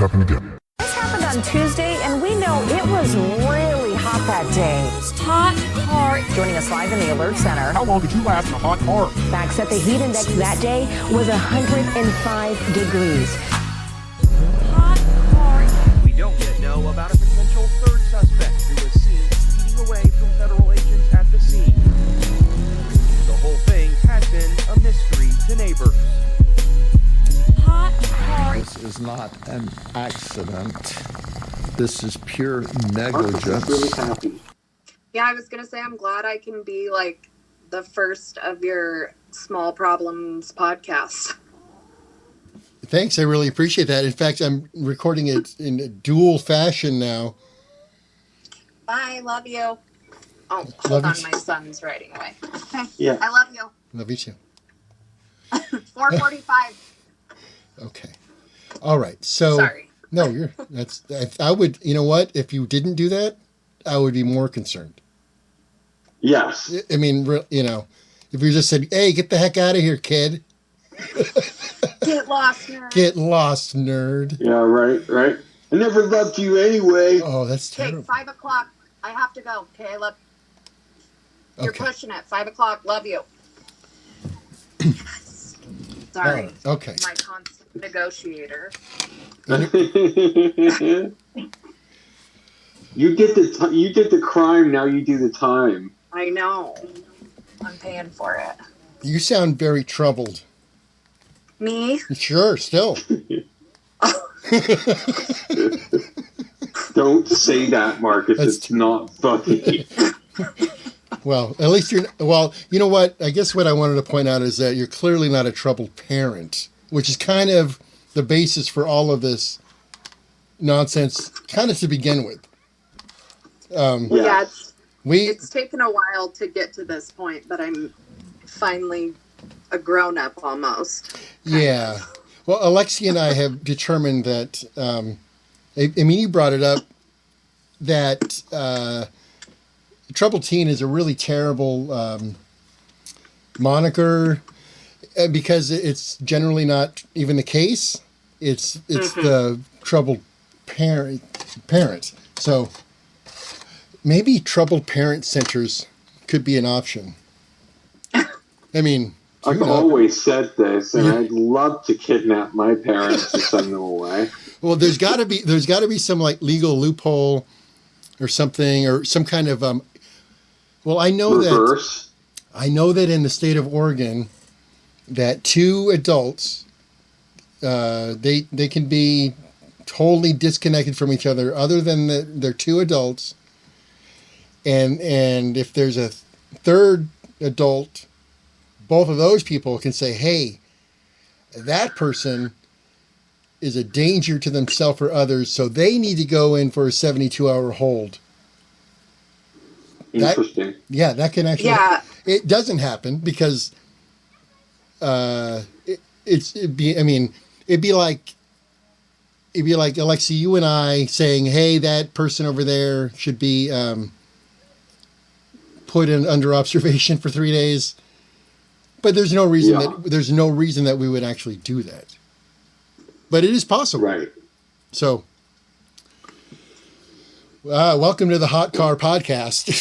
happen again. This happened on Tuesday, and we know it was really hot that day. Hot car. Joining us live in the Alert Center. How long did you last in a hot car? Facts that the heat index that day was 105 degrees. Hot car. We don't yet know about a potential third suspect who was seen speeding away from federal agents at the scene. The whole thing had been a mystery to neighbors. Hot car. This is not an accident. This is pure I'm negligence. really happy. Yeah, I was going to say, I'm glad I can be like the first of your small problems podcast. Thanks, I really appreciate that. In fact, I'm recording it in a dual fashion now. Bye, love you. Oh, Love hold you on, too. my son's writing away. Okay, Yeah. I love you. Love you too. 4:45. Okay. All right. So Sorry. no, I would, you know what? If you didn't do that, I would be more concerned. Yes. I mean, you know, if you just said, "Hey, get the heck out of here, kid. Get lost, nerd. Get lost, nerd." Yeah, right. I never loved you anyway. Oh, that's Okay, terrible. 5 o'clock. I have to go. Okay, I love you. You're Okay. pushing it. 5 o'clock. Love you. All Sorry. right. Okay. My constant negotiator. You did the crime. Now you do the time. I know. I'm paying for it. You sound very troubled. Me? Sure, still. Don't say that, Marcus. That's It's not funny. Well, at least you're. Well, you know what? I guess what I wanted to point out is that you're clearly not a troubled parent, which is kind of the basis for all of this nonsense, kind of to begin with. Yeah, We it's taken a while to get to this point, but I'm finally a grown-up almost. Yeah. Well, Alexei and I have determined that, I mean, you brought it up, that Troubled Teen is a really terrible moniker because it's generally not even the case. It's the troubled parent. So maybe troubled parent centers could be an option. I mean, I've always said this, and I'd love to kidnap my parents and send them away. well, there's got to be some like legal loophole or something, or some kind of well, I know Reverse. that in the state of Oregon, that two adults, they can be totally disconnected from each other, other than they're two adults, and if there's a third adult, both of those people can say, "Hey, that person is a danger to themselves or others, so they need to go in for a 72-hour hold." Interesting. That can actually. Yeah. It doesn't happen because it'd be like Alexei, you and I saying, "Hey, that person over there should be put in under observation for 3 days." But there's no reason that we would actually do that. But it is possible. Right. So, welcome to the Hot Car Podcast.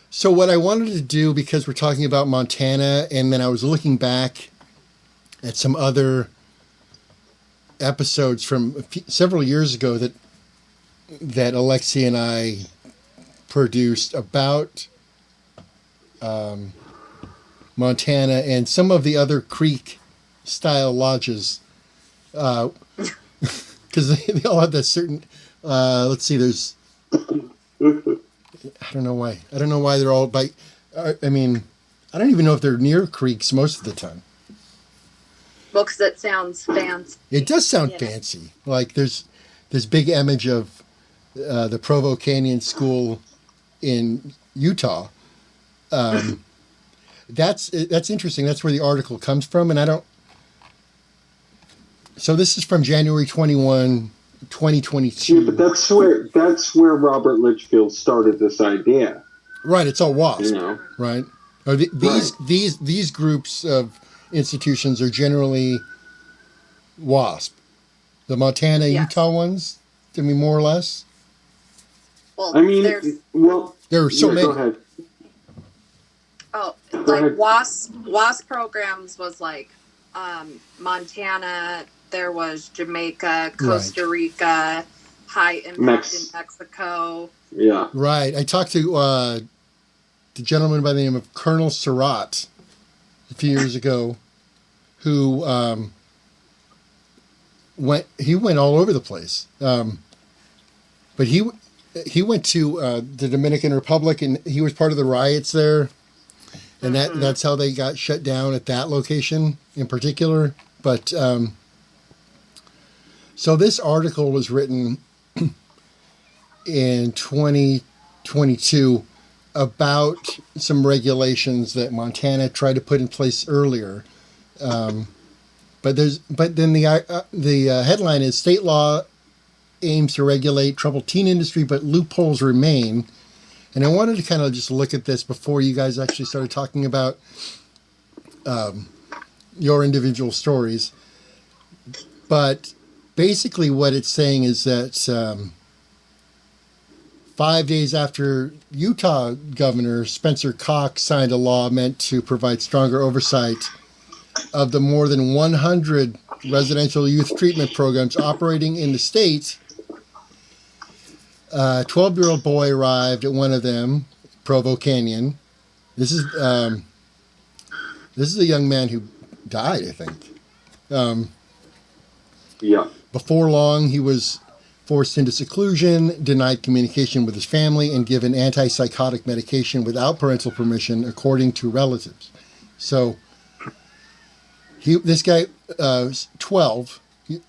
So what I wanted to do, because we're talking about Montana, and then I was looking back at some other episodes from several years ago that Alexei and I produced about Montana and some of the other Creek-style lodges, because they all have that certain. Let's see. There's. I don't know why. They're all by. I mean, I don't even know if they're near creeks most of the time. Books that sounds fancy. It does sound fancy. Like there's this big image of the Provo Canyon School in Utah. That's interesting. That's where the article comes from, and I don't. So this is from January 21, 2022. Yeah, but that's where Robert Litchfield started this idea. Right, it's all WASP. You know. Right. Or these groups of institutions are generally WASP, the Montana, Yes. Utah ones. I mean, more or less. Well, I mean, there's There are so yeah, many. go ahead. like ahead. WASP programs was like Montana. There was Jamaica, Costa Rica, high impact in Mexico. Yeah. Right. I talked to the gentleman by the name of Colonel Surratt a few years ago, who went all over the place. But he went to the Dominican Republic, and he was part of the riots there, and that's how they got shut down at that location in particular. But so this article was written in 2022 about some regulations that Montana tried to put in place earlier. But then the headline is state law aims to regulate troubled teen industry, but loopholes remain. And I wanted to kind of just look at this before you guys actually started talking about your individual stories. But basically what it's saying is that 5 days after Utah Governor Spencer Cox signed a law meant to provide stronger oversight of the more than 100 residential youth treatment programs operating in the state, a 12-year-old boy arrived at one of them, Provo Canyon. This is a young man who died, I think. Yeah. Before long, he was forced into seclusion, denied communication with his family, and given antipsychotic medication without parental permission, according to relatives. So, this guy, 12,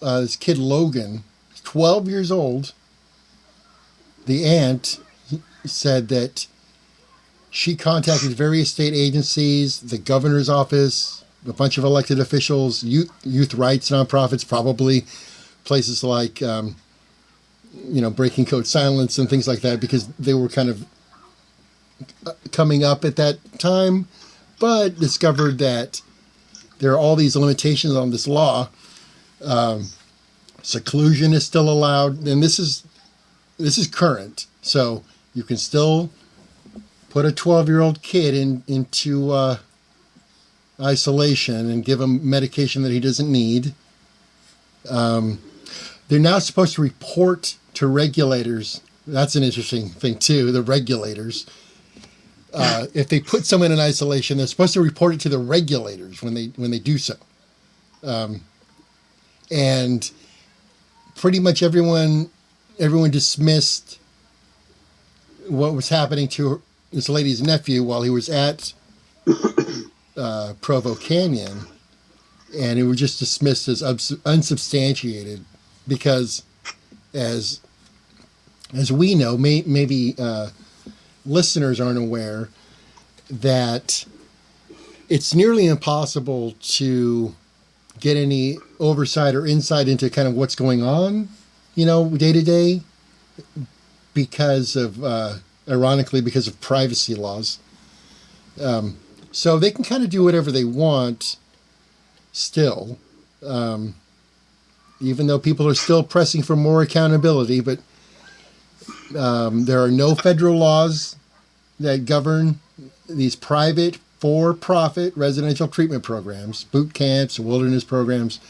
this kid Logan, 12 years old. The aunt said that she contacted various state agencies, the governor's office, a bunch of elected officials, youth rights nonprofits, probably places like, Breaking Code Silence and things like that, because they were kind of coming up at that time, but discovered that there are all these limitations on this law. Seclusion is still allowed, and this is current, so you can still put a 12-year-old kid into isolation and give him medication that he doesn't need. They're now supposed to report to regulators. That's an interesting thing too. The regulators, if they put someone in isolation, they're supposed to report it to the regulators when they do so. And pretty much everyone dismissed what was happening to this lady's nephew while he was at Provo Canyon, and it was just dismissed as unsubstantiated because, as we know, maybe listeners aren't aware that it's nearly impossible to get any oversight or insight into kind of what's going on, day to day, because of, ironically, because of privacy laws. So they can kind of do whatever they want still, even though people are still pressing for more accountability. But there are no federal laws that govern these private, for-profit residential treatment programs, boot camps, wilderness programs.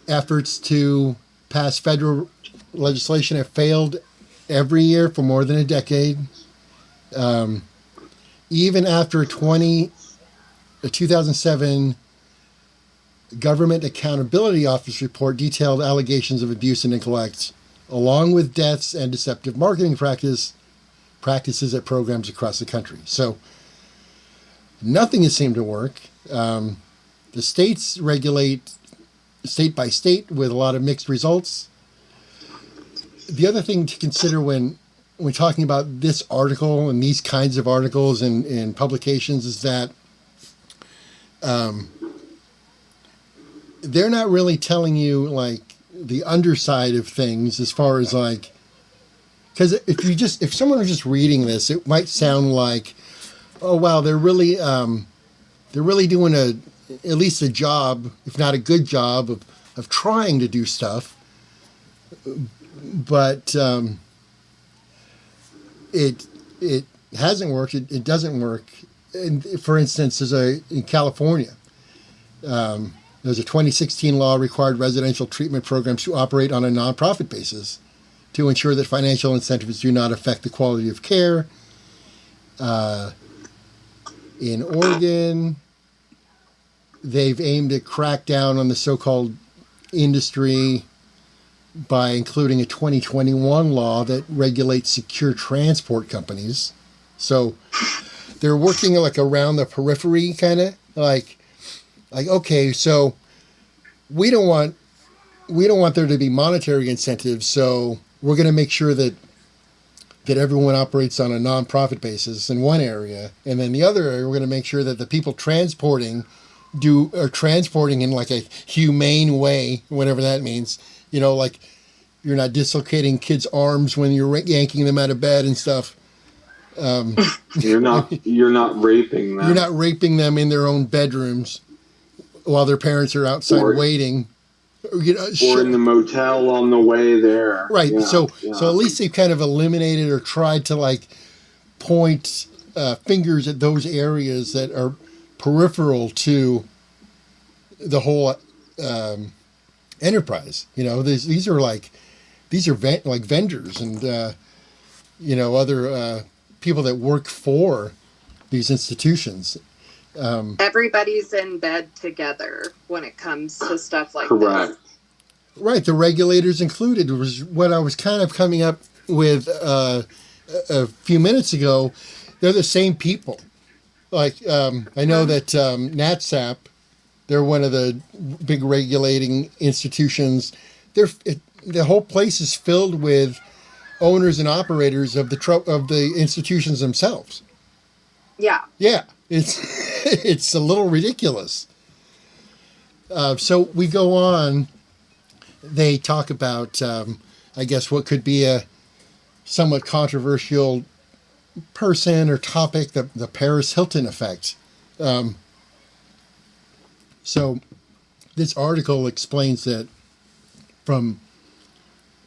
Efforts to pass federal legislation have failed every year for more than a decade. Even after 2007 Government Accountability Office report detailed allegations of abuse and neglect, along with deaths and deceptive marketing practices at programs across the country. So nothing has seemed to work. The states regulate state by state with a lot of mixed results. The other thing to consider when talking about this article and these kinds of articles and publications is that they're not really telling you like the underside of things as far as like, because if someone was just reading this, it might sound like, oh wow, they're really doing at least a job, if not a good job, of trying to do stuff. But it hasn't worked. It doesn't work. And for instance, in California, there's a 2016 law required residential treatment programs to operate on a nonprofit basis to ensure that financial incentives do not affect the quality of care. In Oregon, they've aimed to crack down on the so-called industry by including a 2021 law that regulates secure transport companies. So they're working like around the periphery, kind of like okay, so we don't want there to be monetary incentives, so we're going to make sure that everyone operates on a nonprofit basis in one area, and then the other area we're going to make sure that the people transporting are transporting in like a humane way, whatever that means. You know, like you're not dislocating kids' arms when you're yanking them out of bed and stuff. You're not raping them. You're not raping them in their own bedrooms while their parents are outside waiting. You know, or in the motel on the way there. Right. Yeah, so at least they've kind of eliminated or tried to like point fingers at those areas that are peripheral to the whole enterprise. You know, these are like vendors and other people that work for these institutions. Everybody's in bed together when it comes to stuff like correct. this. Right, the regulators included was what I was kind of coming up with a few minutes ago. They're the same people. Like I know that NatSap, they're one of the big regulating institutions. The whole place is filled with owners and operators of the institutions themselves. Yeah. Yeah, it's a little ridiculous. So we go on. They talk about, I guess, what could be a somewhat controversial person or topic, the Paris Hilton effect. So this article explains that from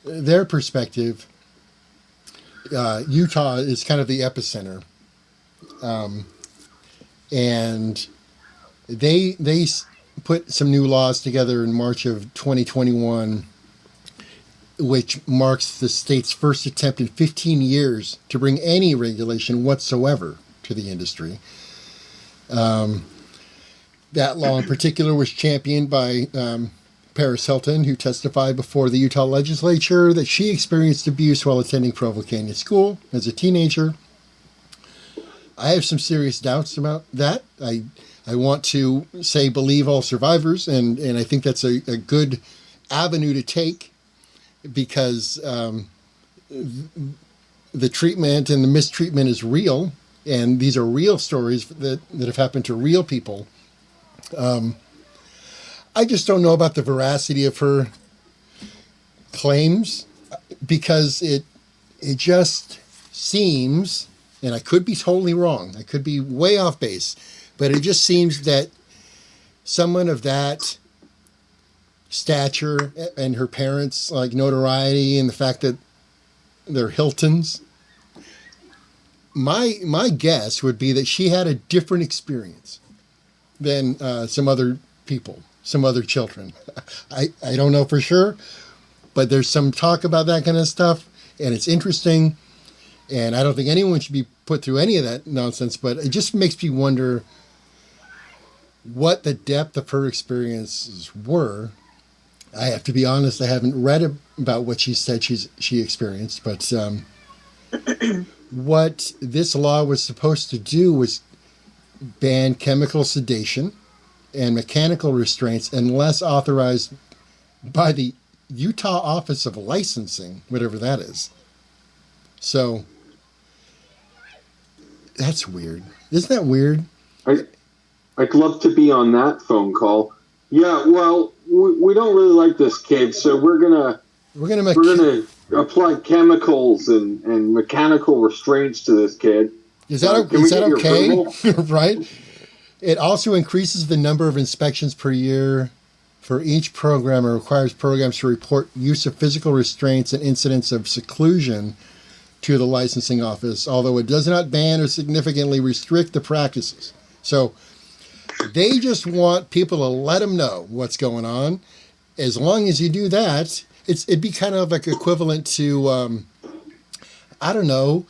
their perspective, Utah is kind of the epicenter. And they put some new laws together in March of 2021, which marks the state's first attempt in 15 years to bring any regulation whatsoever to the industry. That law in particular was championed by Parrish Hilton, who testified before the Utah legislature that she experienced abuse while attending Provo Canyon School as a teenager. I have some serious doubts about that. I want to say believe all survivors, and I think that's a good avenue to take because the treatment and the mistreatment is real, and these are real stories that have happened to real people. I just don't know about the veracity of her claims because it just seems, and I could be totally wrong, I could be way off base, but it just seems that someone of that stature and her parents' like notoriety and the fact that they're Hiltons, my guess would be that she had a different experience than some other people, some other children. I don't know for sure, but there's some talk about that kind of stuff, and it's interesting, and I don't think anyone should be put through any of that nonsense, but it just makes me wonder what the depth of her experiences were. I have to be honest, I haven't read about what she said she experienced, but what this law was supposed to do was ban chemical sedation and mechanical restraints unless authorized by the Utah Office of Licensing, whatever that is. So that's weird. Isn't that weird? I'd love to be on that phone call. Yeah, well, we don't really like this kid, so we're gonna apply chemicals and mechanical restraints to this kid. Is that okay? Right? It also increases the number of inspections per year for each program and requires programs to report use of physical restraints and incidents of seclusion to the licensing office, although it does not ban or significantly restrict the practices. So they just want people to let them know what's going on. As long as you do that, it'd be kind of like equivalent to, I don't know,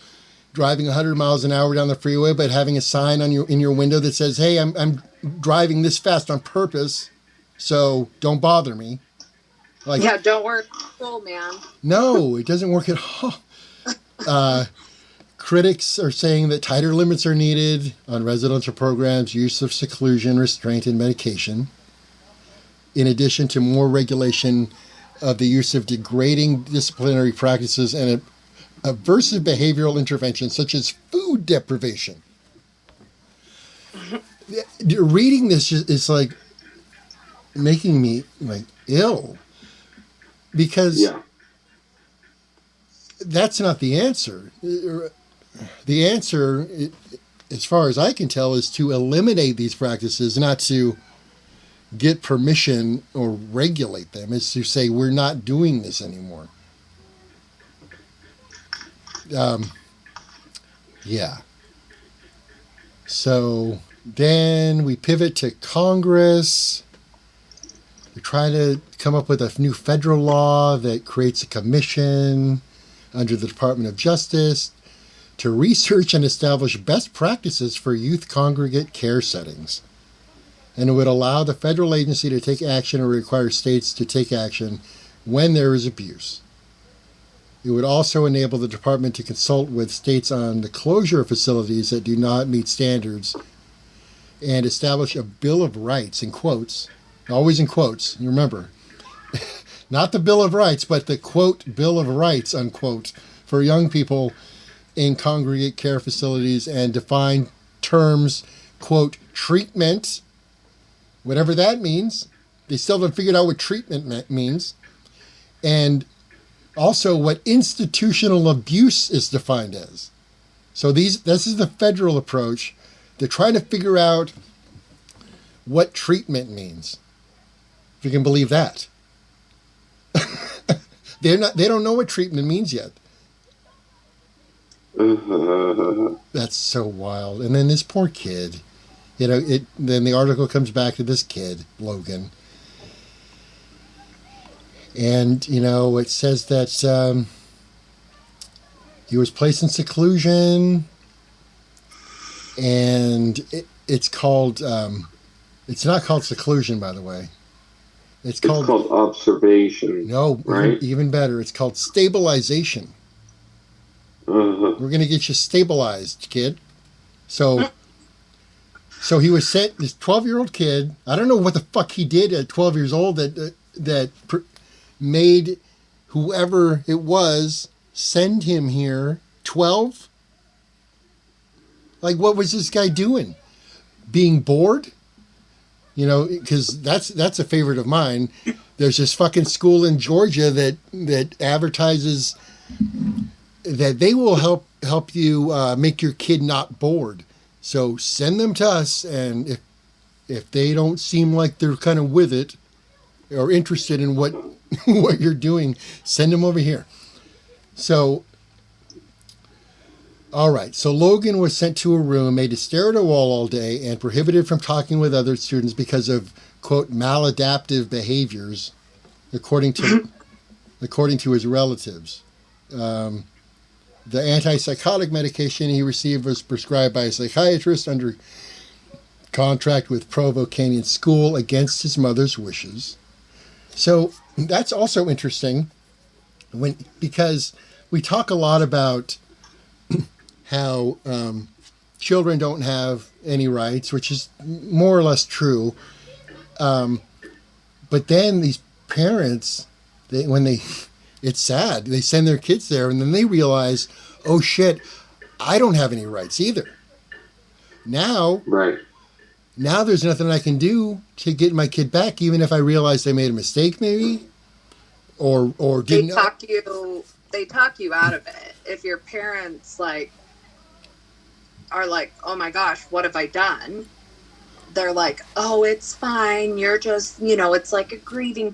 driving 100 miles an hour down the freeway, but having a sign on in your window that says, "Hey, I'm driving this fast on purpose, so don't bother me." Like, yeah, don't work full, man. No, it doesn't work at all. Critics are saying that tighter limits are needed on residential programs, use of seclusion, restraint, and medication, in addition to more regulation of the use of degrading disciplinary practices and aversive behavioral interventions such as food deprivation. Reading this is like making me like ill, because that's not the answer. The answer, as far as I can tell, is to eliminate these practices, not to get permission or regulate them. It's to say we're not doing this anymore. Yeah. So then we pivot to Congress. We're trying to come up with a new federal law that creates a commission under the Department of Justice to research and establish best practices for youth congregate care settings. And it would allow the federal agency to take action or require states to take action when there is abuse. It would also enable the department to consult with states on the closure of facilities that do not meet standards and establish a Bill of Rights, in quotes, always in quotes, you remember, not the Bill of Rights, but the, quote, Bill of Rights, unquote, for young people in congregate care facilities, and define terms, quote, treatment, whatever that means. They still haven't figured out what treatment means. And also what institutional abuse is defined as. So this is the federal approach. They're trying to figure out what treatment means. If you can believe that. They don't know what treatment means yet. That's so wild. And then this poor kid, then the article comes back to this kid, Logan. And, it says that he was placed in seclusion, and it's called, it's not called seclusion, by the way. It's called observation. No, right? Even better. It's called stabilization. We're going to get you stabilized, kid. So he was sent, this 12-year-old kid, I don't know what the fuck he did at 12 years old that made whoever it was send him here. 12? Like, what was this guy doing? Being bored? Because that's a favorite of mine. There's this fucking school in Georgia that advertises that they will help you make your kid not bored. So send them to us, and if they don't seem like they're kind of with it or interested in what what you're doing, send them over here. So, all right. So Logan was sent to a room, made to stare at a wall all day, and prohibited from talking with other students because of, quote, maladaptive behaviors, according to his relatives. The antipsychotic medication he received was prescribed by a psychiatrist under contract with Provo Canyon School against his mother's wishes. So that's also interesting because we talk a lot about how children don't have any rights, which is more or less true. But then these parents, it's sad. They send their kids there, and then they realize, oh shit, I don't have any rights either. Now there's nothing I can do to get my kid back, even if I realize they made a mistake, maybe, or didn't. They talk you out of it. If your parents are like, oh my gosh, what have I done? they're like, oh, it's fine. You're just, it's like a grieving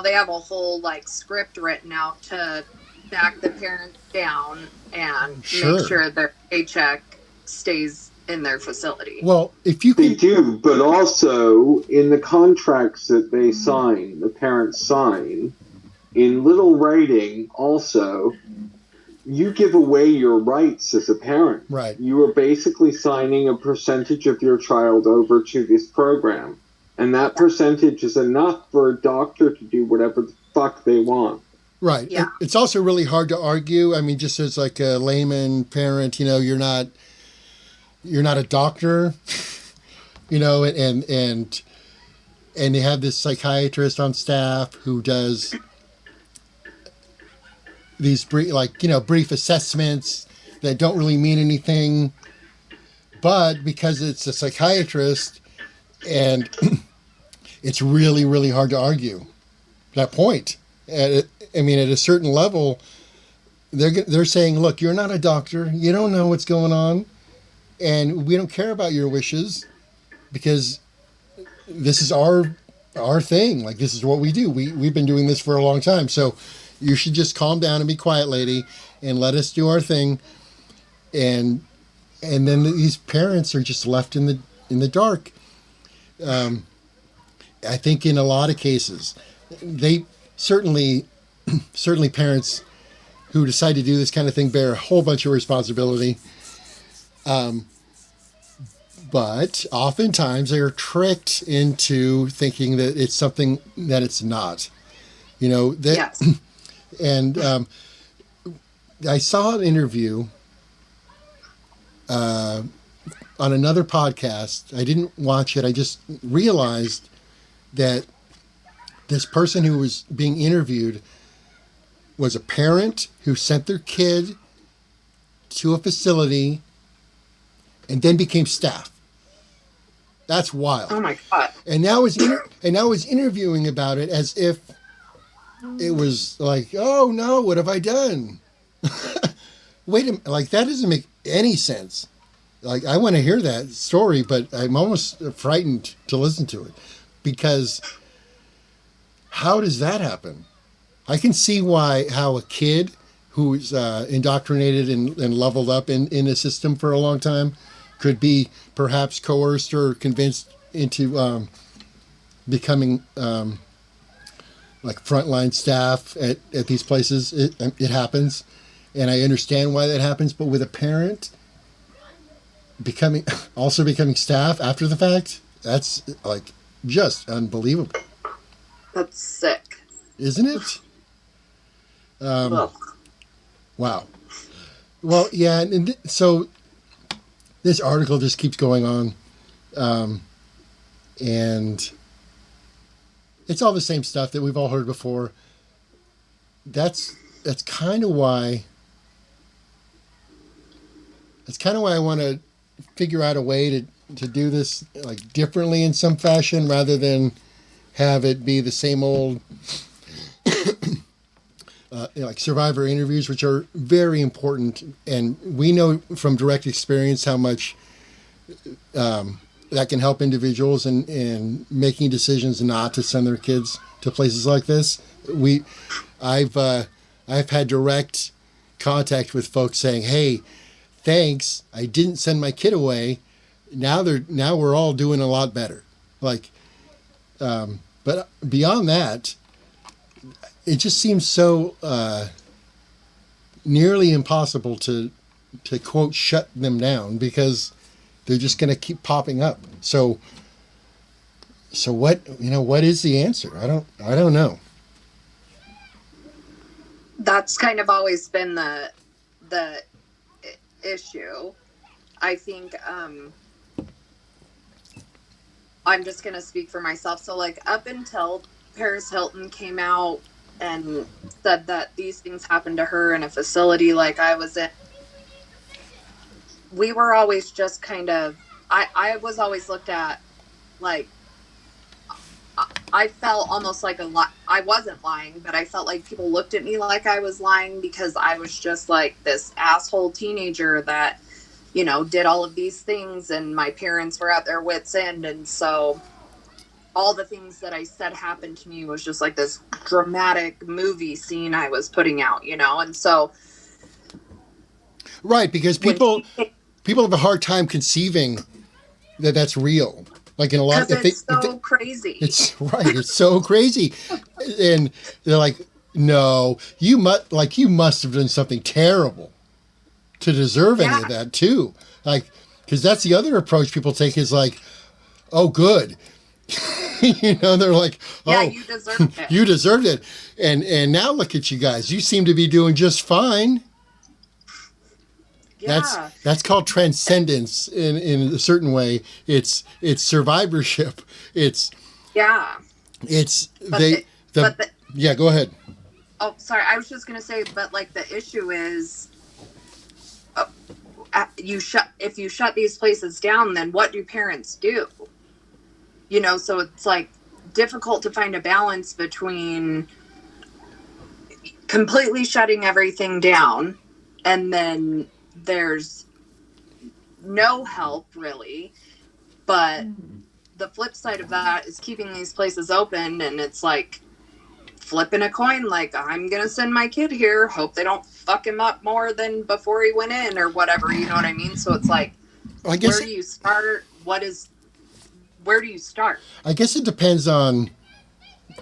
they have a whole like script written out to back the parents down and make sure their paycheck stays in their facility. Well, if you They do, but also in the contracts that they sign, the parents sign, in little writing also, you give away your rights as a parent. Right. You are basically signing a percentage of your child over to this program. And that percentage is enough for a doctor to do whatever the fuck they want. Right. Yeah. It's also really hard to argue. I mean, just as like a layman parent, you're not a doctor, and they have this psychiatrist on staff who does these brief assessments that don't really mean anything, but because it's a psychiatrist and it's really, really hard to argue that point. At a certain level, they're saying, look, you're not a doctor. You don't know what's going on. And we don't care about your wishes because this is our thing. Like, this is what we do. We've been doing this for a long time. So you should just calm down and be quiet, lady, and let us do our thing. And then these parents are just left in the dark. I think in a lot of cases, they certainly parents who decide to do this kind of thing bear a whole bunch of responsibility. But oftentimes they are tricked into thinking that it's something that it's not. Yes. And I saw an interview on another podcast. I didn't watch it. I just realized that this person who was being interviewed was a parent who sent their kid to a facility and then became staff. That's wild. Oh my God. And now is interviewing about it as if it was like, oh no, what have I done? Wait a minute, like that doesn't make any sense. Like, I want to hear that story, but I'm almost frightened to listen to it because how does that happen? I can see how a kid who's indoctrinated and leveled up in a system for a long time could be perhaps coerced or convinced into becoming like frontline staff at these places. It happens, and I understand why that happens. But with a parent becoming staff after the fact, that's like just unbelievable. That's sick, isn't it? Wow. Well, yeah, and so this article just keeps going on, and it's all the same stuff that we've all heard before. That's kind of why. That's kind of why I want to figure out a way to do this like differently in some fashion, rather than have it be the same old. Like survivor interviews, which are very important, and we know from direct experience how much that can help individuals in making decisions not to send their kids to places like this. I've had direct contact with folks saying, "Hey, thanks, I didn't send my kid away. Now we're all doing a lot better." Like, but beyond that, it just seems so nearly impossible to quote shut them down, because they're just going to keep popping up. So what is the answer? I don't know. That's kind of always been the issue. I think I'm just going to speak for myself. So like up until Paris Hilton came out and said that these things happened to her in a facility like I was in, we were always just kind of, I was always looked at like, I felt almost like I wasn't lying, but I felt like people looked at me like I was lying because I was just like this asshole teenager that did all of these things, and my parents were at their wits' end. And so all the things that I said happened to me was just like this dramatic movie scene I was putting out, and so. Right, because people have a hard time conceiving that that's real. Like in a lot of it's so crazy. It's right. It's so crazy, and they're like, "No, you must have done something terrible to deserve any of that too." Like, because that's the other approach people take is like, "Oh, good," They're like, "Oh, you deserved it. You deserved it," and now look at you guys. You seem to be doing just fine. Yeah. That's called transcendence in a certain way. It's survivorship. It's go ahead. Oh, sorry. I was just gonna say, but like the issue is, if you shut these places down, then what do parents do? So it's like difficult to find a balance between completely shutting everything down and then there's no help really, but the flip side of that is keeping these places open, and it's like flipping a coin, like I'm gonna send my kid here, hope they don't fuck him up more than before he went in or whatever, you know what I mean? So it's like, where do you start? Where do you start? I guess it depends on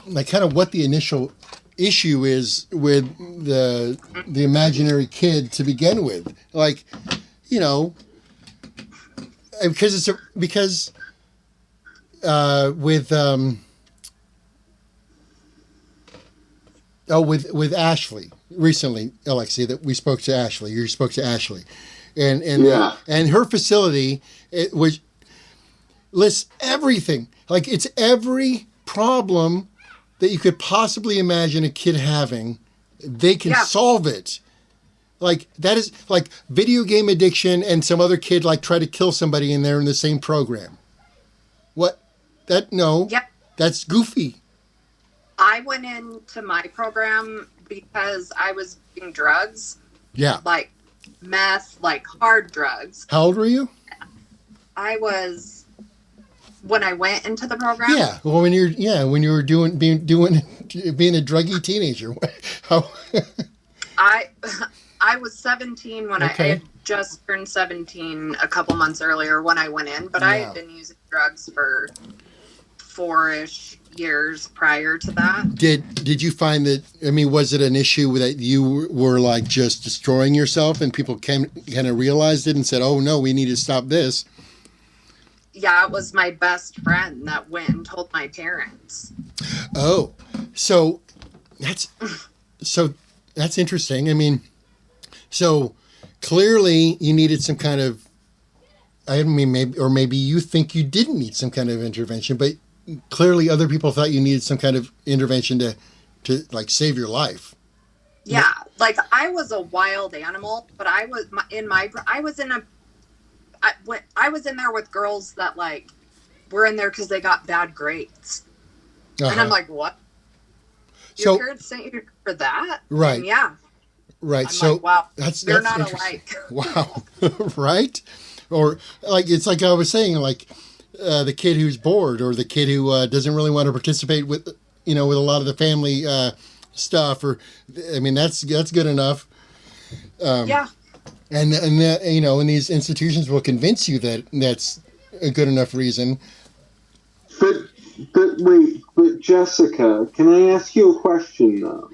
like kind of what the initial issue is with the imaginary kid to begin with, like, because with Ashley recently, Alexei, that we spoke to Ashley. You spoke to Ashley, and her facility which lists everything, like it's every problem that you could possibly imagine a kid having, they can solve it. Like that is like video game addiction and some other kid like try to kill somebody in there in the same program. What? That's goofy. I went into my program because I was doing drugs. Yeah. Like meth, like hard drugs. How old were you? I was when I went into the program. Yeah. Well, when you were being a druggy teenager. How? I was 17 when I had just turned 17 a couple months earlier when I went in, but I had been using drugs for 4-ish years prior to that. Did you find that, was it an issue that you were like just destroying yourself and people kind of realized it and said, "Oh no, we need to stop this"? Yeah, it was my best friend that went and told my parents. Oh, so that's interesting. So clearly you needed some kind of, maybe you think you didn't need some kind of intervention, but clearly other people thought you needed some kind of intervention to like save your life. Yeah, like I was a wild animal, but I was in there with girls that like were in there because they got bad grades, and I'm like, what? Your parents sent you for that? Right. And yeah. Right. I'm so like, wow, they're not alike. Wow. Right. Or like, it's like I was saying, like the kid who's bored or the kid who doesn't really want to participate with, with a lot of the family stuff, or, that's good enough. Yeah. And and these institutions will convince you that that's a good enough reason. But Jessica, can I ask you a question though?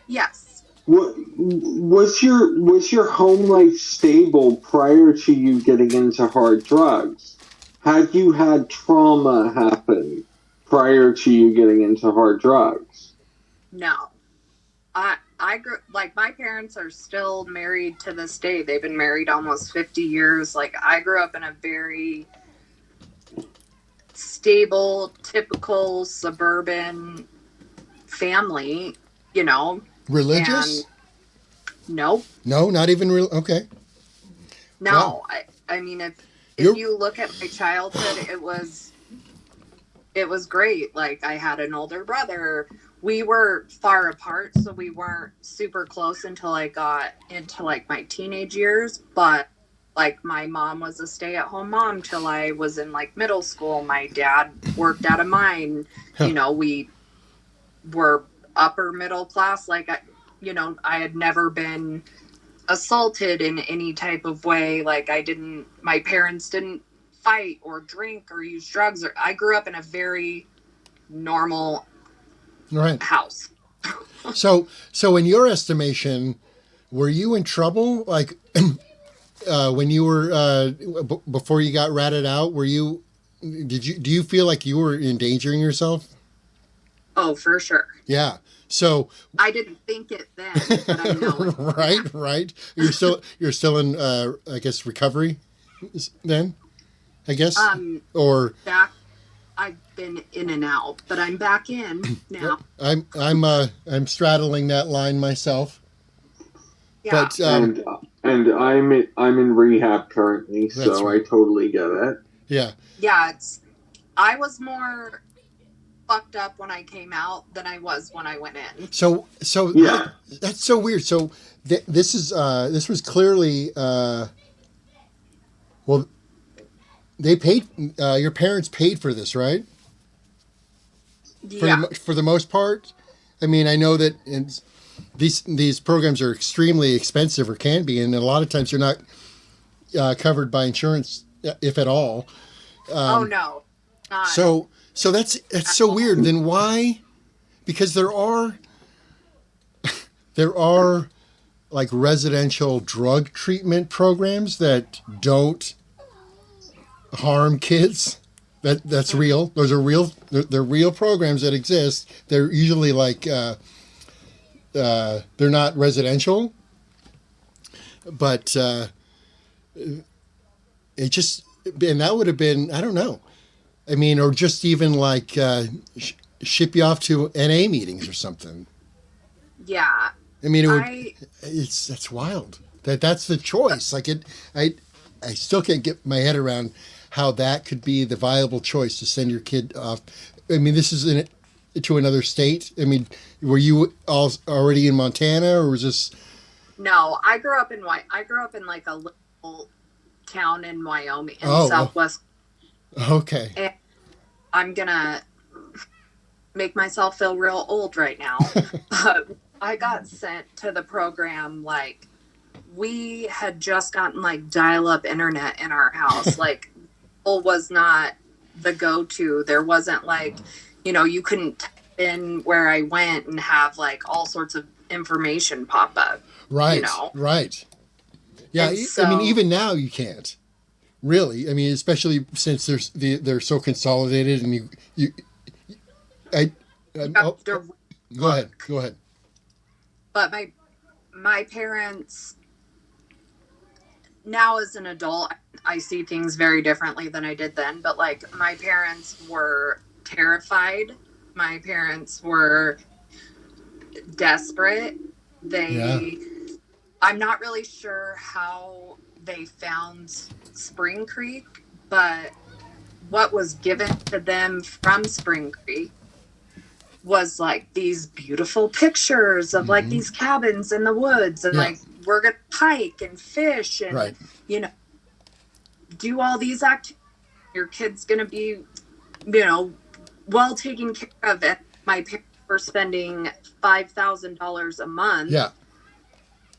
Yes. Was your home life stable prior to you getting into hard drugs? Had you had trauma happen prior to you getting into hard drugs? No. I grew, like, my parents are still married to this day. They've been married almost 50 years. Like, I grew up in a very stable, typical suburban family, Religious? Nope. No, not even real. Okay. No, wow. If you look at my childhood, it was great. Like, I had an older brother. We were far apart, so we weren't super close until I got into like my teenage years. But like my mom was a stay-at-home mom till I was in like middle school. My dad worked at a mine. You know, we were upper middle class. Like, I had never been assaulted in any type of way. Like, my parents didn't fight or drink or use drugs. I grew up in a very normal house. So in your estimation, were you in trouble? Like, when you were before you got ratted out, do you feel like you were endangering yourself? Oh, for sure. Yeah. So I didn't think it then, but I know it. Right. You're still in I guess recovery then, I guess. Or back. I've been in and out, but I'm back in now. I'm straddling that line myself. Yeah. But and I'm in rehab currently, so I totally get it. Yeah. Yeah, I was more fucked up when I came out than I was when I went in. So yeah, that's so weird. So this was clearly well, they paid. Your parents paid for this, right? Yeah. For the most part. I mean, I know that these programs are extremely expensive, or can be, and a lot of times they're not covered by insurance, if at all. Oh no. Not. So that's so weird. Then why? Because there are like residential drug treatment programs that don't harm kids. That's real. Those are real. They're real programs that exist. They're usually like they're not residential, but it just, and that would have been, I don't know. I mean, or just even like ship you off to NA meetings or something. Yeah. I mean, that's wild. That's the choice. Like I still can't get my head around how that could be the viable choice to send your kid off. I mean, this is to another state. I mean, were you already in Montana, or was this? No, I grew up in like a little town in Wyoming, in Southwest. Okay. And I'm gonna make myself feel real old right now. But I got sent to the program like we had just gotten like dial-up internet in our house. Like, was not the go-to. There wasn't like, you couldn't type in where I went and have like all sorts of information pop up. Right. Right. Yeah. I mean, even now you can't really. I mean, especially since they're so consolidated, and go ahead. But my parents, now as an adult, I see things very differently than I did then. But like, my parents were terrified. My parents were desperate. I'm not really sure how they found Spring Creek, but what was given to them from Spring Creek was like these beautiful pictures of like these cabins in the woods, and like we're gonna hike and fish and do all these activities. Your kid's gonna be well taken care of. It. My parents were spending $5,000 a month. Yeah.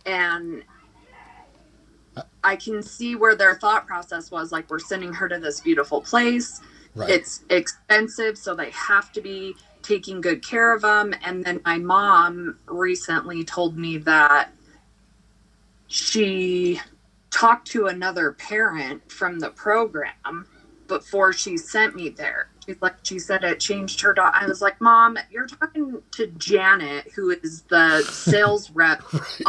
And I can see where their thought process was. Like, we're sending her to this beautiful place. Right. It's expensive, so they have to be taking good care of them. And then my mom recently told me that she talked to another parent from the program before she sent me there. She said it changed her daughter. I was like, Mom, you're talking to Janet, who is the sales rep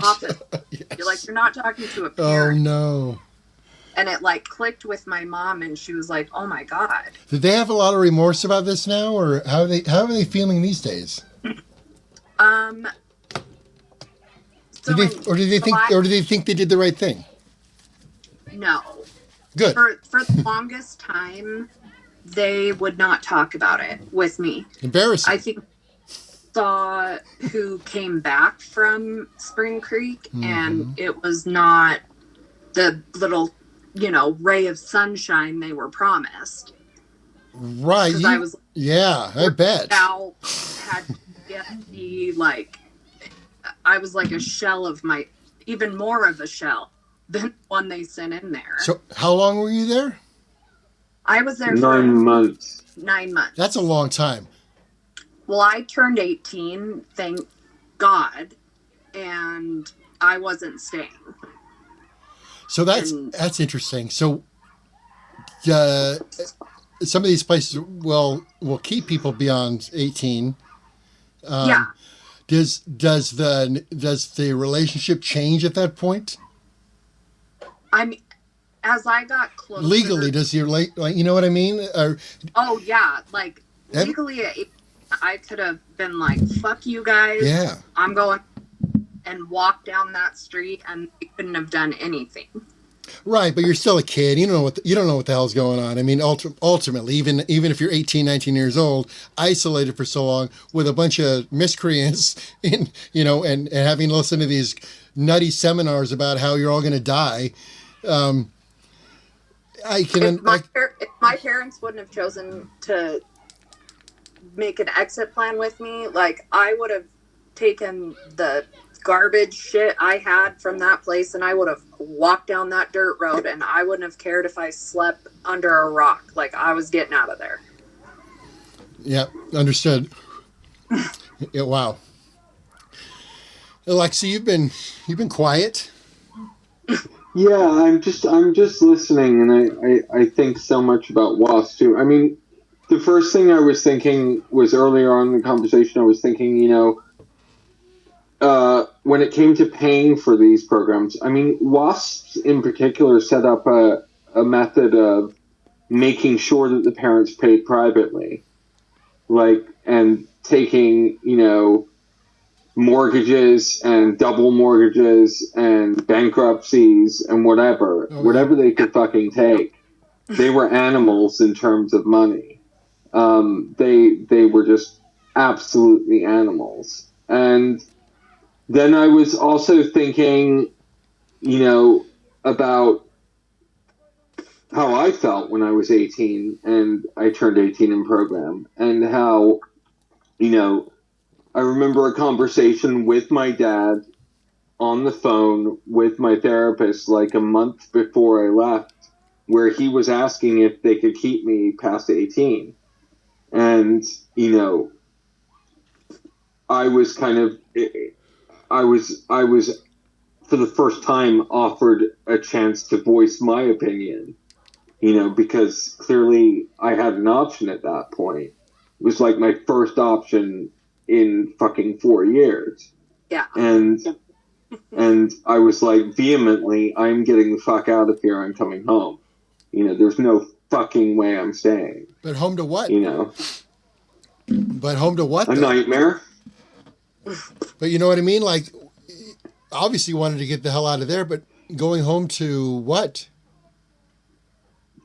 office. Yes. You're not talking to a parent. Oh, no. And it clicked with my mom, and she was like, oh my God. Did they have a lot of remorse about this now, or how are they feeling these days? So did they think they did the right thing? No. Good. For the longest time, they would not talk about it with me. Embarrassing. I think saw who came back from Spring Creek, and it was not the little ray of sunshine they were promised. Right. I bet. Now had to get the, like, I was like a shell of even more of a shell than the one they sent in there. So how long were you there? I was there 9 months. 9 months. That's a long time. Well, I turned 18, thank God, and I wasn't staying. So that's interesting. So some of these places will keep people beyond 18. Yeah. Does the relationship change at that point? I mean, as I got closer, legally, does your you know what I mean? Oh yeah, like legally, I could have been like, "Fuck you guys." Yeah. I'm going and walk down that street, and they couldn't have done anything. Right, but you're still a kid. You don't know what the hell's going on. I mean, ultimately, even if you're 18, 19 years old, isolated for so long with a bunch of miscreants, and having to listen to these nutty seminars about how you're all going to die. If my parents wouldn't have chosen to make an exit plan with me, like, I would have taken the garbage shit I had from that place and I would have walked down that dirt road, and I wouldn't have cared if I slept under a rock. Like, I was getting out of there. Yeah, understood. Yeah, wow. Alexei, you've been quiet. Yeah, I'm just listening, and I think so much about WASP too. I mean, the first thing I was thinking was earlier on in the conversation. I was thinking, when it came to paying for these programs, I mean, WASP in particular set up a method of making sure that the parents paid privately, and taking, mortgages and double mortgages and bankruptcies and whatever they could fucking take. They were animals in terms of money. They were just absolutely animals. And then I was also thinking, about how I felt when I was 18 and I turned 18 in program, and how, I remember a conversation with my dad on the phone with my therapist like a month before I left, where he was asking if they could keep me past 18. And, I was for the first time offered a chance to voice my opinion, because clearly I had an option at that point. It was like my first option in fucking 4 years. Yeah. And I was like, vehemently, I'm getting the fuck out of here. I'm coming home. There's no fucking way I'm staying. But home to what? But home to what? A nightmare. But you know what I mean? Like, obviously you wanted to get the hell out of there, but going home to what?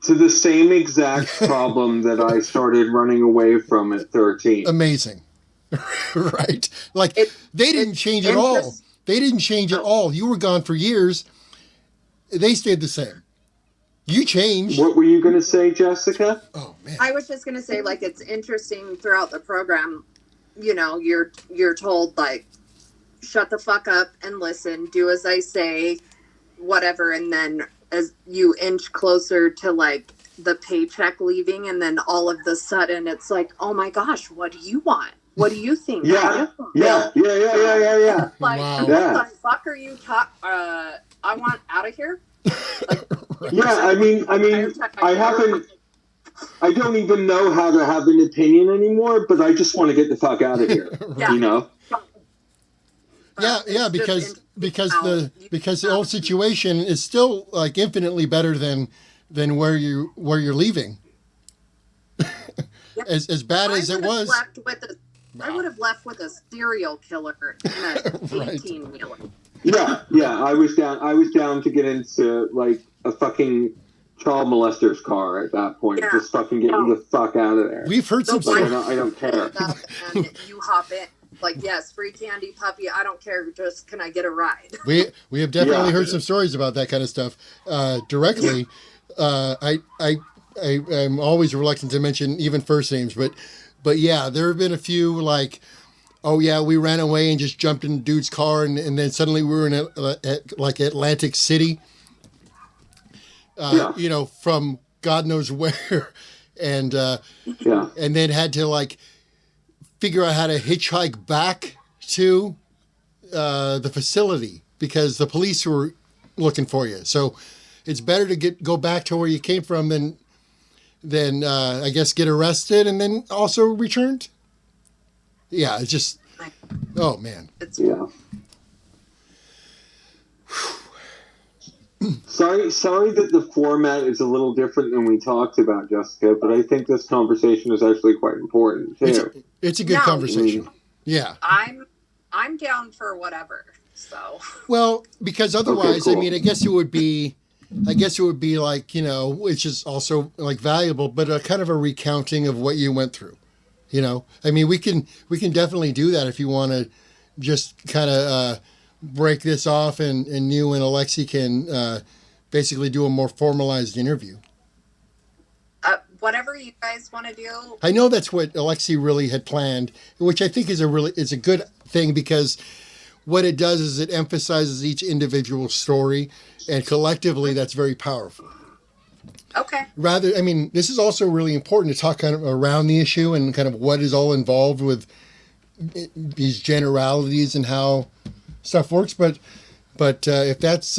To the same exact problem that I started running away from at 13. Amazing. Right. Like, they didn't change at all. They didn't change at all. You were gone for years. They stayed the same. You changed. What were you going to say, Jessica? Oh, man. I was just going to say, like, it's interesting throughout the program, you're told, like, shut the fuck up and listen, do as I say, whatever. And then as you inch closer to, like, the paycheck leaving, and then all of the sudden it's like, oh my gosh, what do you want? What do you think? Yeah. Like, Wow. what the fuck are you talking? I want out of here. Like, yeah, I mean, I don't even know how to have an opinion anymore, but I just want to get the fuck out of here. Yeah, because the old situation is still, like, infinitely better than where you're leaving. As bad as it was. I would have left with a serial killer in a 18-wheeler. Yeah. I was down to get into, like, a fucking child molester's car at that point. Yeah. Just fucking get me the fuck out of there. We've heard some stories. I don't care. And you hop in. like, yes, free candy, puppy. I don't care. Just can I get a ride? We have definitely heard some stories about that kind of stuff directly. I'm always reluctant to mention even first names, but yeah, there have been a few like, oh yeah, we ran away and just jumped in dude's car, and then suddenly we were in like Atlantic City, you know, from God knows where, and then had to like figure out how to hitchhike back to the facility because the police were looking for you. So it's better to go back to where you came from than I guess get arrested and then also returned. Yeah, it's just, oh man. Yeah. Sorry that the format is a little different than we talked about, Jessica, but I think this conversation is actually quite important too. It's a good conversation. Yeah. I'm down for whatever. So. Well, because otherwise, okay, cool. I mean, I guess it would be like, you know, which is also like valuable, but a kind of a recounting of what you went through. You know, I mean, we can definitely do that if you want to just kind of break this off and you and Alexei can basically do a more formalized interview. Whatever you guys want to do. I know that's what Alexei really had planned, which I think is a good thing because what it does is it emphasizes each individual story, and collectively that's very powerful. Okay. I mean, this is also really important to talk kind of around the issue and kind of what is all involved with these generalities and how stuff works. But if that's...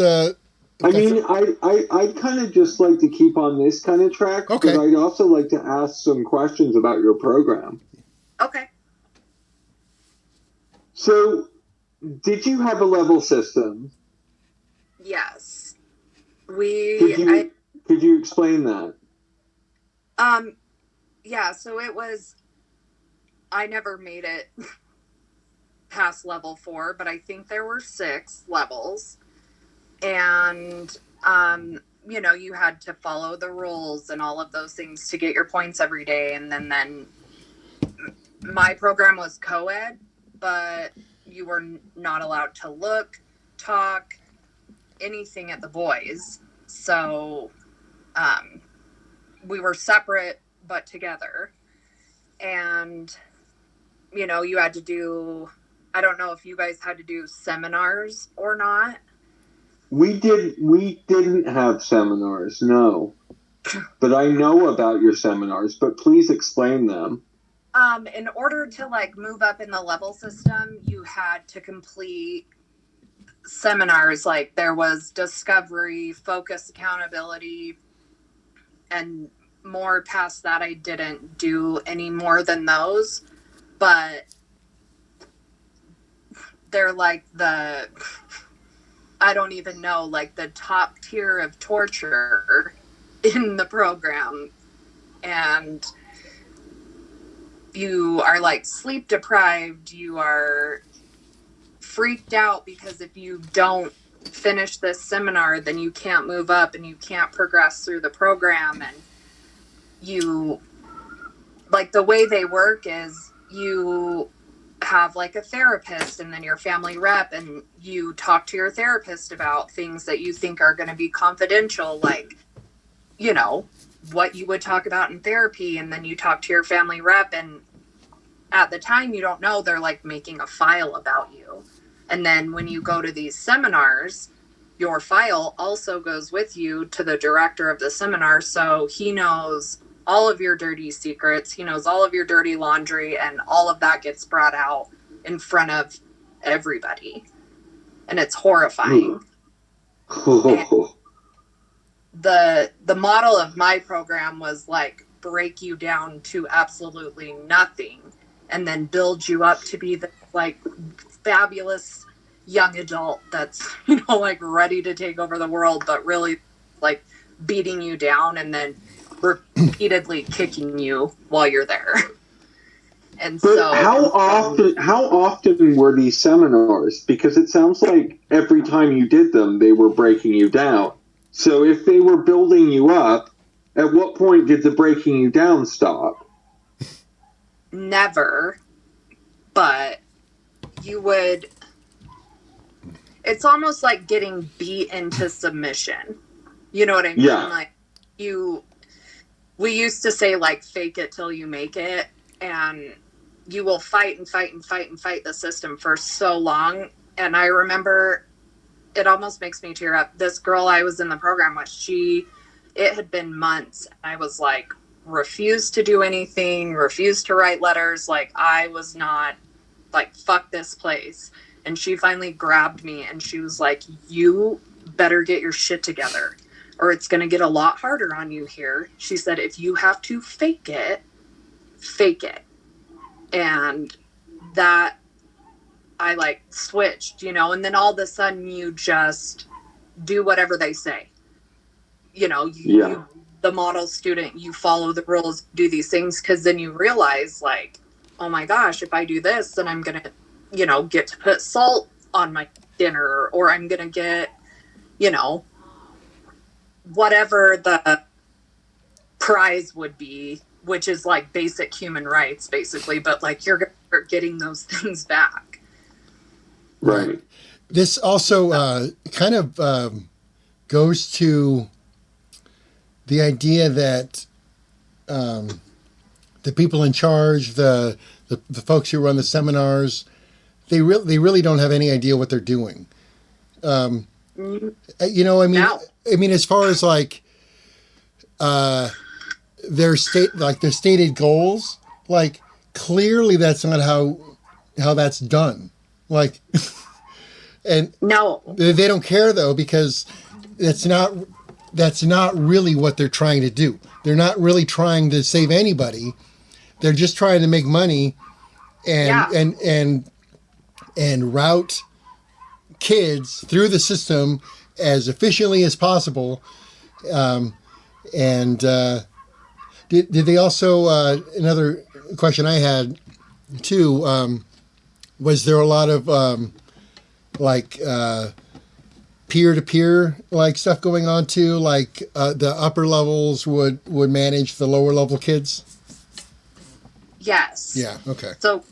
I mean, I'd kind of just like to keep on this kind of track. Okay. But I'd also like to ask some questions about your program. Okay. So, did you have a level system? Yes. Could you explain that? Yeah, so it was, I never made it past level 4, but I think there were 6 levels. And, you know, you had to follow the rules and all of those things to get your points every day. And then my program was co-ed, but you were not allowed to look, talk, anything at the boys. So we were separate but together. And, you know, you had to do, I don't know if you guys had to do seminars or not. We didn't have seminars, no. But I know about your seminars, but please explain them. In order to like move up in the level system, you had to complete seminars. Like there was discovery, focus, accountability, and more past that. I didn't do any more than those, but they're like I don't even know, like the top tier of torture in the program. And you are like sleep deprived. You are freaked out because if you don't finish this seminar, then you can't move up and you can't progress through the program. And you, like the way they work is you have like a therapist and then your family rep, and you talk to your therapist about things that you think are going to be confidential, like, you know, what you would talk about in therapy. And then you talk to your family rep, and at the time you don't know, they're like making a file about you. And then when you go to these seminars, your file also goes with you to the director of the seminar. So he knows all of your dirty secrets. He knows all of your dirty laundry, and all of that gets brought out in front of everybody. And it's horrifying. And the model of my program was like break you down to absolutely nothing and then build you up to be the like fabulous young adult that's, you know, like ready to take over the world, but really like beating you down and then repeatedly kicking you while you're there. And but so how often were these seminars? Because it sounds like every time you did them, they were breaking you down. So if they were building you up, at what point did the breaking you down stop? Never. But you would, it's almost like getting beat into submission. You know what I mean? Yeah. Like we used to say like fake it till you make it, and you will fight and fight and fight and fight the system for so long. And I remember, it almost makes me tear up. This girl I was in the program with, it had been months. I was like, refused to do anything, refused to write letters. Like, I was not, like, fuck this place. And she finally grabbed me and she was like, you better get your shit together or it's going to get a lot harder on you here. She said, if you have to fake it, fake it. And that, I like switched, you know, and then all of a sudden you just do whatever they say. You know, you the model student, you follow the rules, do these things, because then you realize, like, oh my gosh, if I do this, then I'm going to, you know, get to put salt on my dinner, or I'm going to get, you know, whatever the prize would be, which is like basic human rights, basically, but like you're going to start getting those things back. Right. This also kind of goes to the idea that the people in charge, the folks who run the seminars, they really don't have any idea what they're doing. You know, I mean, as far as like their stated goals, like clearly that's not how that's done. Like, and no, they don't care though, because that's not really what they're trying to do. They're not really trying to save anybody. They're just trying to make money and route kids through the system as efficiently as possible. Did they also, another question I had too, was there a lot of peer-to-peer like stuff going on too? Like the upper levels would manage the lower level kids? Yes. Yeah, okay. So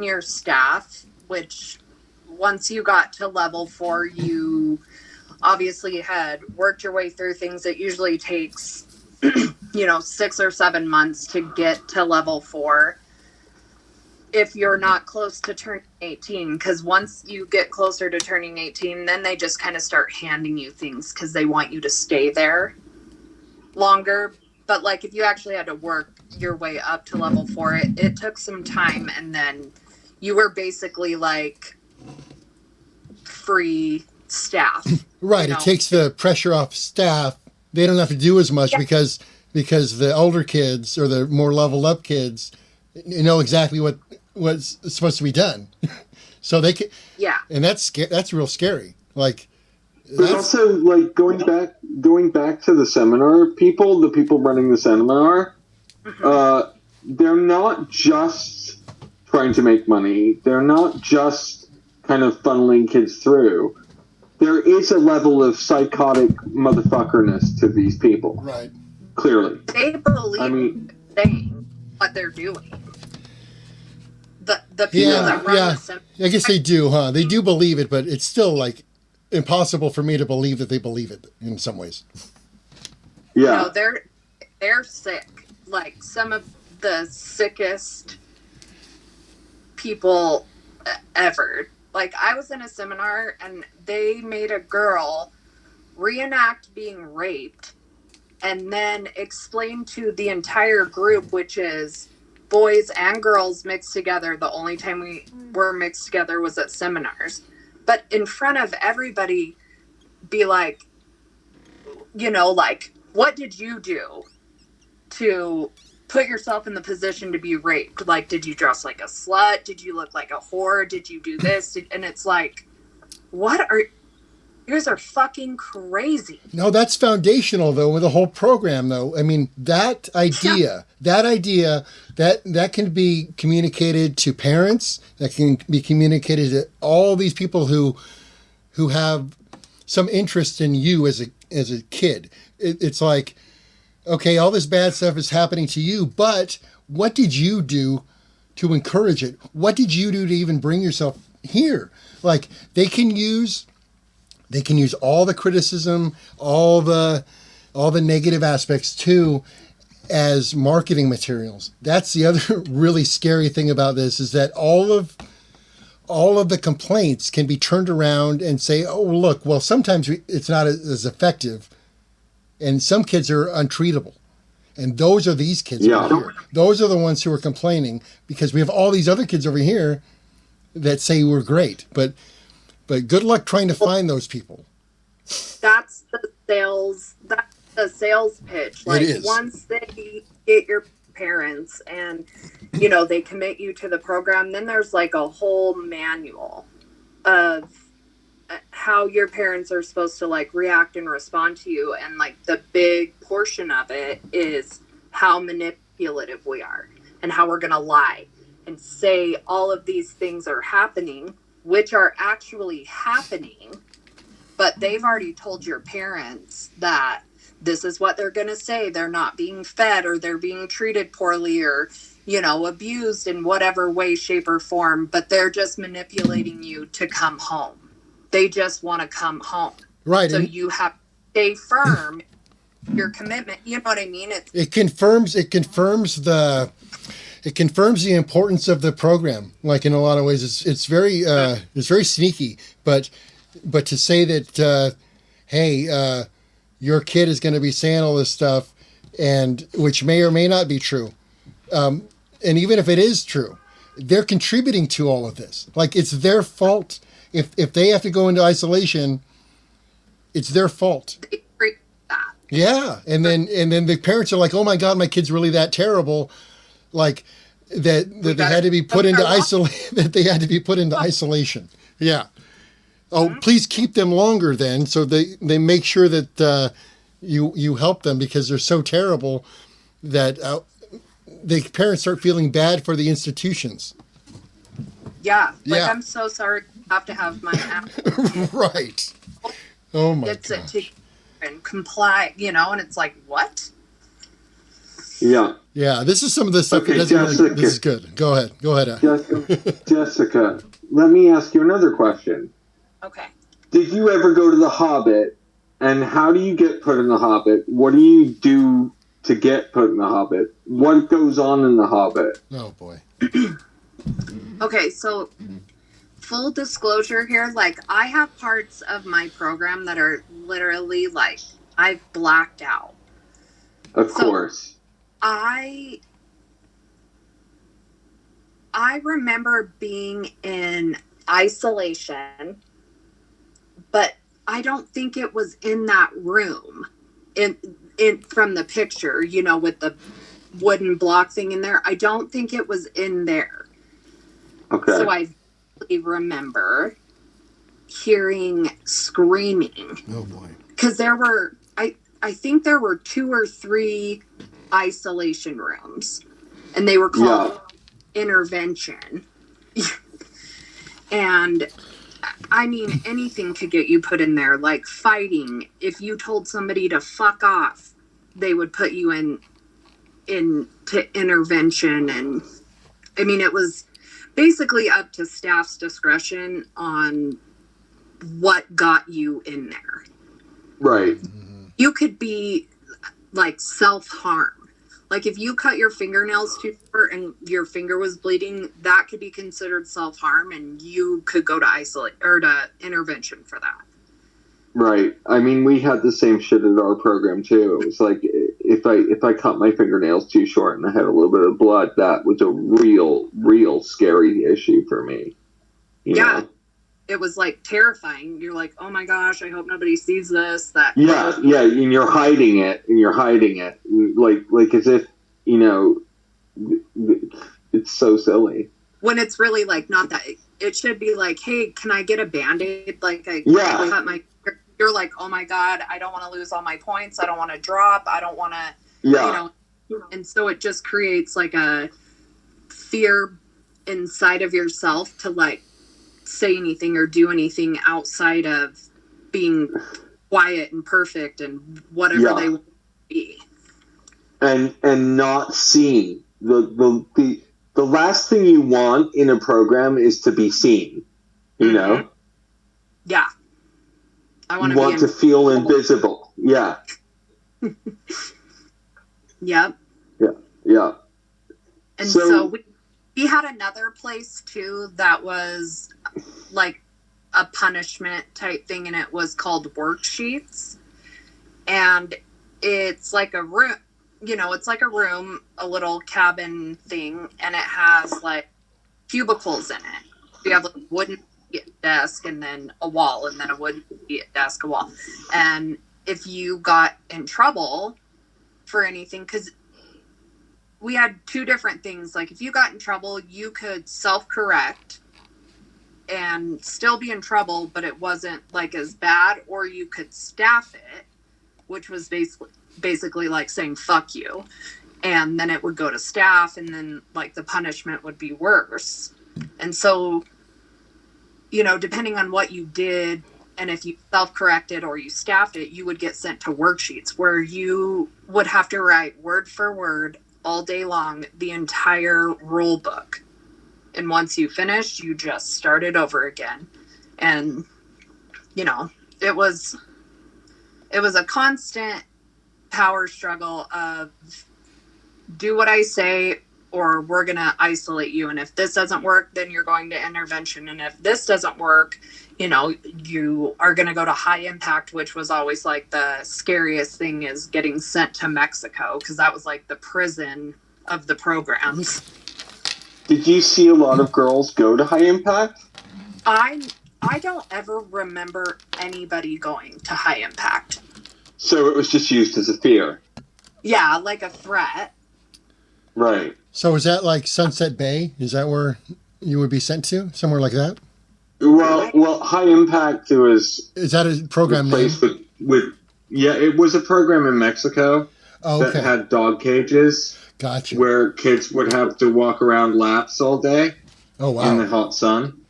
your staff, which once you got to level 4, you obviously had worked your way through things. It usually takes, 6 or 7 months to get to level 4. If you're not close to turning 18, because once you get closer to turning 18, then they just kind of start handing you things because they want you to stay there longer. But like if you actually had to work your way up to level 4, it took some time, and then you were basically like free staff. Right. It takes the pressure off staff. They don't have to do as much because the older kids or the more leveled up kids know exactly what's supposed to be done. So they can, and that's real scary. Like, but also like going back to the seminar people, the people running the seminar, they're not just trying to make money. They're not just kind of funneling kids through. There is a level of psychotic motherfuckerness to these people. Right. Clearly. They believe saying what they're doing. The people that run the seminar. I guess they do, huh? They do believe it, but it's still like impossible for me to believe that they believe it in some ways. Yeah. No, they're sick. Like some of the sickest people ever. Like I was in a seminar and they made a girl reenact being raped and then explain to the entire group, which is boys and girls mixed together. The only time we were mixed together was at seminars. But in front of everybody, be like, like, what did you do to put yourself in the position to be raped? Like, did you dress like a slut? Did you look like a whore? Did you do this? And it's like, you guys are fucking crazy. No, that's foundational though with the whole program though. I mean, that idea that can be communicated to parents, that can be communicated to all these people who have some interest in you as a kid. It's like, okay, all this bad stuff is happening to you, but what did you do to encourage it? What did you do to even bring yourself here. Like they can use all the criticism, all the negative aspects too, as marketing materials. That's the other really scary thing about this, is that all of the complaints can be turned around and say, oh, look, well, sometimes it's not as effective, and some kids are untreatable. And those are these kids over here. Those are the ones who are complaining, because we have all these other kids over here that say we're great. But good luck trying to find those people. That's the sales pitch. Like, once they get your parents and, you know, they commit you to the program, then there's like a whole manual of how your parents are supposed to like react and respond to you. And like the big portion of it is how manipulative we are and how we're going to lie and say all of these things are happening, which are actually happening, but they've already told your parents that this is what they're going to say. They're not being fed, or they're being treated poorly, or, you know, abused in whatever way, shape, or form, but they're just manipulating you to come home. They just want to come home. Right. So you have to stay firm your commitment. You know what I mean? It confirms the importance of the program. Like, in a lot of ways, it's very sneaky, but to say that, hey, your kid is going to be saying all this stuff, and which may or may not be true. And even if it is true, they're contributing to all of this. Like, it's their fault. If they have to go into isolation, it's their fault. They freak that. Yeah. And then the parents are like, oh my God, my kid's really that terrible. Like that they had to be put into isolation. Yeah. Oh, please keep them longer then, so they make sure that you help them, because they're so terrible that the parents start feeling bad for the institutions. Yeah. Like, I'm so sorry I have to have my app. Right. Oh my God. And comply, you know, and it's like, what? Yeah. Yeah, this is some of the stuff Okay, that doesn't Jessica. really, this is good. Go ahead. Jessica, let me ask you another question. Okay. Did you ever go to the Hobbit, and how do you get put in the Hobbit? What do you do to get put in the Hobbit? What goes on in the Hobbit? Oh boy. Okay, so full disclosure here, like, I have parts of my program that are literally like I've blacked out. Of course. I remember being in isolation, but I don't think it was in that room in from the picture, you know, with the wooden block thing in there. I don't think it was in there. Okay. So I remember hearing screaming. Oh boy. Because there were, I think there were 2 or 3 isolation rooms, and they were called intervention. And I mean, anything could get you put in there, like fighting. If you told somebody to fuck off, they would put you into intervention. And I mean, it was basically up to staff's discretion on what got you in there. Right. You could be like self-harm. Like, if you cut your fingernails too short and your finger was bleeding, that could be considered self-harm, and you could go to isolate or to intervention for that. Right. I mean, we had the same shit at our program too. It was like, if I cut my fingernails too short and I had a little bit of blood, that was a real scary issue for me. You know? It was like terrifying. You're like, oh my gosh, I hope nobody sees this. Yeah, and you're hiding it, like as if, you know, it's so silly. When it's really like not that. It should be like, hey, can I get a Band-Aid? Like, I cut my. You're like, oh my God, I don't want to lose all my points. I don't want to drop. I don't want to, you know. And so it just creates like a fear inside of yourself to like say anything or do anything outside of being quiet and perfect and whatever they want to be. And not seen. The last thing you want in a program is to be seen. You know? Yeah. I You want to feel invisible. Yeah. Yep. Yeah. And so we had another place too that was like a punishment type thing, and it was called worksheets. And it's like a room, it's like a room, a little cabin thing, and it has like cubicles in it. You have like a wooden desk and then a wall, and then a wooden desk, a wall. And if you got in trouble for anything, because we had two different things. Like if you got in trouble, you could self-correct and still be in trouble, but it wasn't like as bad, or you could staff it, which was basically like saying fuck you, and then it would go to staff, and then like the punishment would be worse. And so, depending on what you did, and if you self-corrected or you staffed it, you would get sent to worksheets where you would have to write word for word all day long the entire rule book. And once you finished, you just started over again. And it was a constant power struggle of do what I say or we're going to isolate you. And if this doesn't work, then you're going to intervention. And if this doesn't work, you are going to go to high impact, which was always like the scariest thing, is getting sent to Mexico, because that was like the prison of the programs. Did you see a lot of girls go to high impact? I don't ever remember anybody going to high impact. So it was just used as a fear. Yeah, like a threat. Right. So is that like Sunset Bay? Is that where you would be sent to? Somewhere like that? Well, high impact, it was... Is that a program name? Yeah, it was a program in Mexico that had dog cages. Gotcha. Where kids would have to walk around laps all day. Oh, wow. In the hot sun.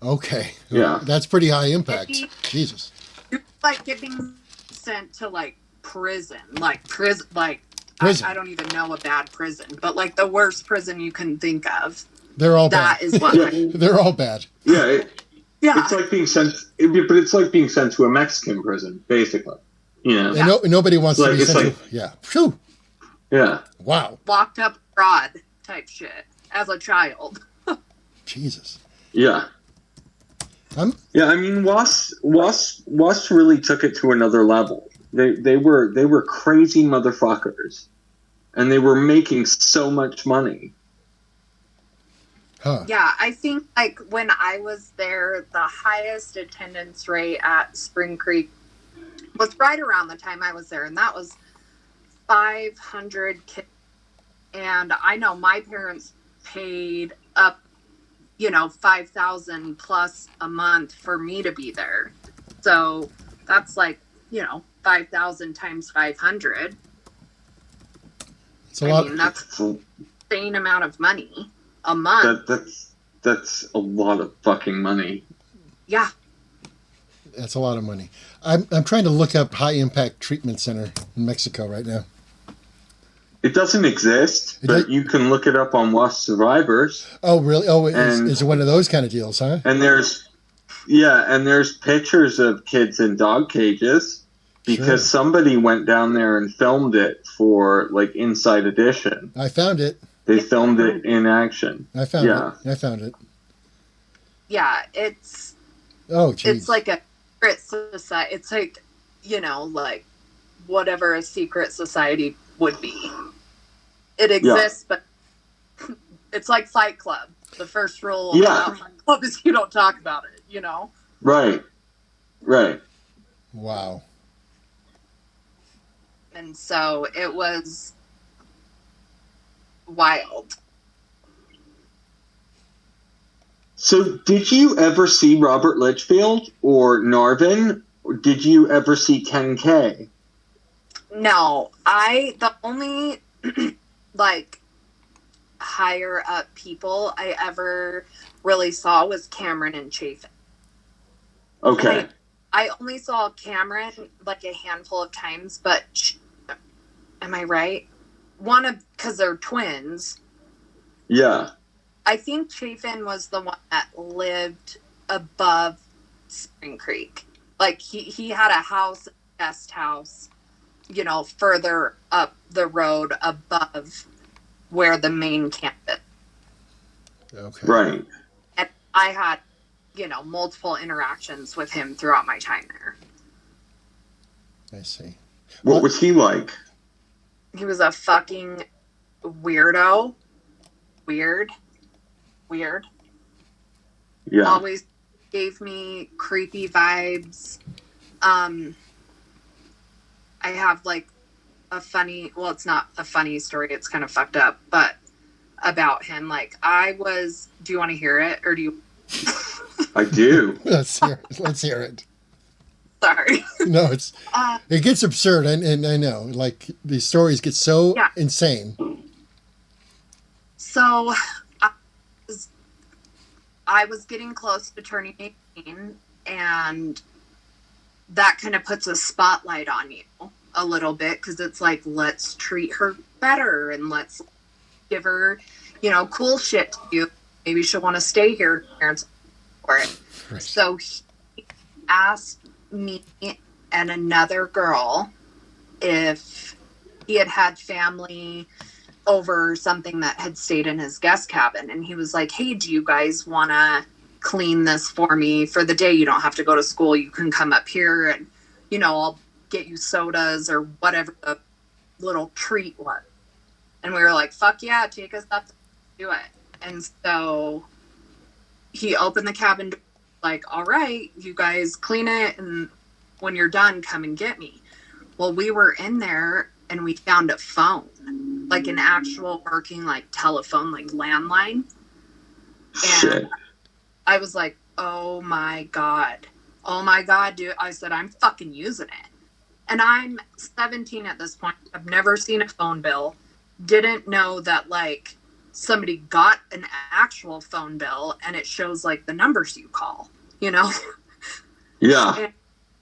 Okay. Yeah. That's pretty high impact. Jesus. It's like getting sent to like prison. Prison. I don't even know a bad prison, but like the worst prison you can think of. They're all bad. That is what. They're all bad. Yeah. It's like being sent, but it's like being sent to a Mexican prison, basically. And nobody wants to be sent to. Yeah. Phew. Yeah. Wow. Locked up abroad type shit as a child. Jesus. Yeah. Yeah, I mean, Was really took it to another level. They were crazy motherfuckers, and they were making so much money. Huh. Yeah, I think like when I was there, the highest attendance rate at Spring Creek was right around the time I was there, and that was 500 kids. And I know my parents paid up, $5,000 plus a month for me to be there. So that's like, 5,000 times 500. It's a lot. That's an insane amount of money a month. That's a lot of fucking money. Yeah. That's a lot of money. I'm trying to look up high impact treatment center in Mexico right now. It doesn't exist, but you can look it up on WASP Survivors. Oh, really? Oh, is it one of those kind of deals, huh? And there's pictures of kids in dog cages because somebody went down there and filmed it for like Inside Edition. I found it. They filmed it in action. I found it. Yeah, it's... Oh, geez. It's like a secret society. It's like, like whatever a secret society would be. It exists, but it's like Fight Club. The first rule about Fight Club is you don't talk about it, Right. Wow. And so it was wild. So did you ever see Robert Litchfield or Narvin? Or did you ever see 10K? No, the only like higher up people I ever really saw was Cameron and Chafin. Okay. I only saw Cameron like a handful of times, but am I right? Because they're twins. Yeah. I think Chafin was the one that lived above Spring Creek. Like he had a house, guest house, you know, further up the road above where the main campus. Okay. Right. And I had, you know, multiple interactions with him throughout my time there. I see. What was he like? He was a fucking weirdo. Weird. Yeah. Always gave me creepy vibes. I have like a funny, well, it's not a funny story, it's kind of fucked up, but about him, like do you want to hear it, or do you? I do. Let's hear it. Sorry. No, it gets absurd, and I know, like, these stories get so insane. So I was getting close to turning 18, and that kind of puts a spotlight on you a little bit, because it's like, let's treat her better and let's give her, you know, cool shit to do. Maybe she'll want to stay here. Parents for it. Right. So he asked me and another girl if he had family over something that had stayed in his guest cabin, and he was like, hey, do you guys want to clean this for me for the day? You don't have to go to school, you can come up here, and, you know, I'll get you sodas or whatever the little treat was. And we were like, fuck yeah, take us up, do it. And so he opened the cabin door, like, all right, you guys clean it, and when you're done, come and get me. Well, we were in there and we found a phone, like an actual working, like, telephone, like landline. And Shit. I was like, oh my God, dude. I said, I'm fucking using it. And I'm 17 at this point. I've never seen a phone bill. Didn't know that, like, somebody got an actual phone bill and it shows, like, the numbers you call, you know? Yeah.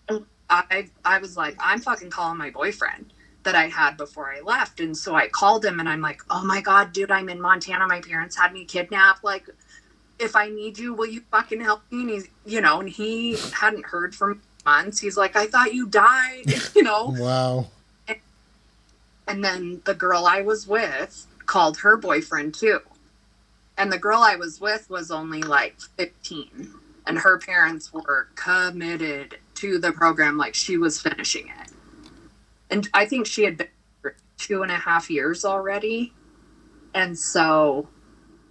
And I was like, I'm fucking calling my boyfriend that I had before I left. And so I called him and I'm like, oh my God, dude, I'm in Montana. My parents had me kidnapped. Like, if I need you, will you fucking help me? And he's, you know, and he hadn't heard from months. He's like, I thought you died, you know? Wow. And then the girl I was with called her boyfriend too. And the girl I was with was only like 15. And her parents were committed to the program, like she was finishing it. And I think she had been for 2.5 years already. And so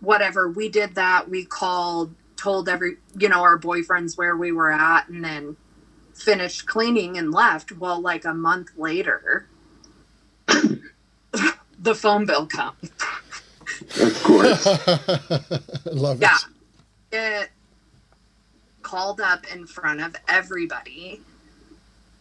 whatever, we did that. We called, told our boyfriends where we were at, and then finished cleaning and left. Well, like a month later, the phone bill comes. Of course. Love it. Yeah. It called up in front of everybody,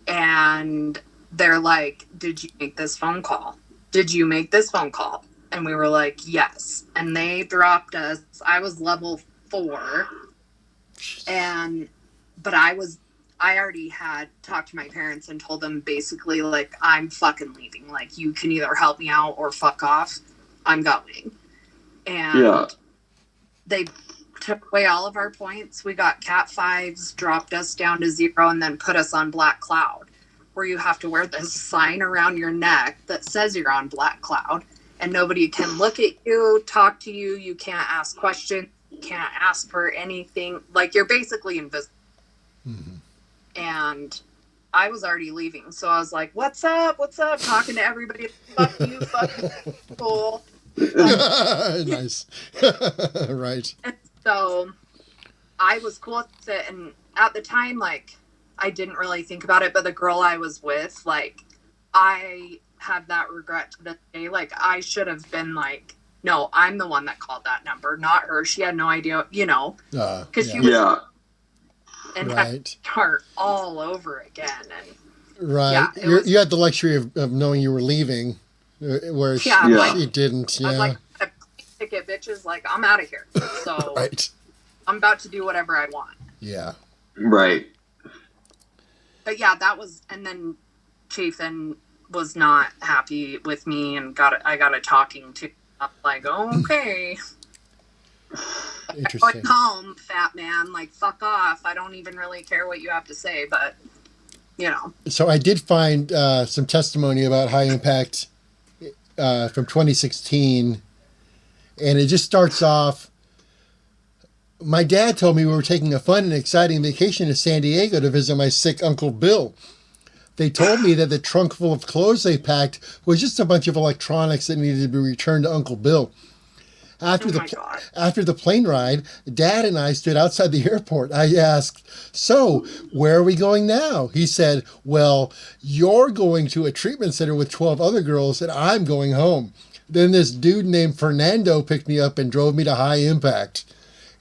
and they're like, did you make this phone call? Did you make this phone call? And we were like, yes. And they dropped us. I was level 4. But I already had talked to my parents and told them basically, like, I'm fucking leaving. Like, you can either help me out or fuck off. I'm going. And they took away all of our points. We got Cat 5s, dropped us down to 0, and then put us on Black Cloud, where you have to wear this sign around your neck that says you're on Black Cloud, and nobody can look at you, talk to you. You can't ask questions. You can't ask for anything. Like, you're basically invisible. Mm-hmm. And I was already leaving, so I was like, what's up? What's up? Talking to everybody. Fuck you. Fuck you. Cool. Nice. Right. And so I was cool with it. And at the time, like, I didn't really think about it, but the girl I was with, like, I have that regret to this day. Like, I should have been like, no, I'm the one that called that number, not her. She had no idea, you know, because she was and had to start all over again. And right. You had the luxury of knowing you were leaving, where she didn't. Yeah. I was like, ticket bitches, like, I'm out of here. So right. I'm about to do whatever I want. Yeah. Right. But yeah, that was, and then Chafin was not happy with me and I got a talking to. I'm like, okay. Interesting. Going home, fat man. Like, fuck off. I don't even really care what you have to say, but, you know. So I did find some testimony about high impact from 2016, and it just starts off. My dad told me we were taking a fun and exciting vacation to San Diego to visit my sick Uncle Bill. They told me that the trunk full of clothes they packed was just a bunch of electronics that needed to be returned to Uncle Bill. After the plane ride, Dad and I stood outside the airport. I asked, "So, where are we going now?" He said, "Well, you're going to a treatment center with 12 other girls, and I'm going home." Then this dude named Fernando picked me up and drove me to High Impact.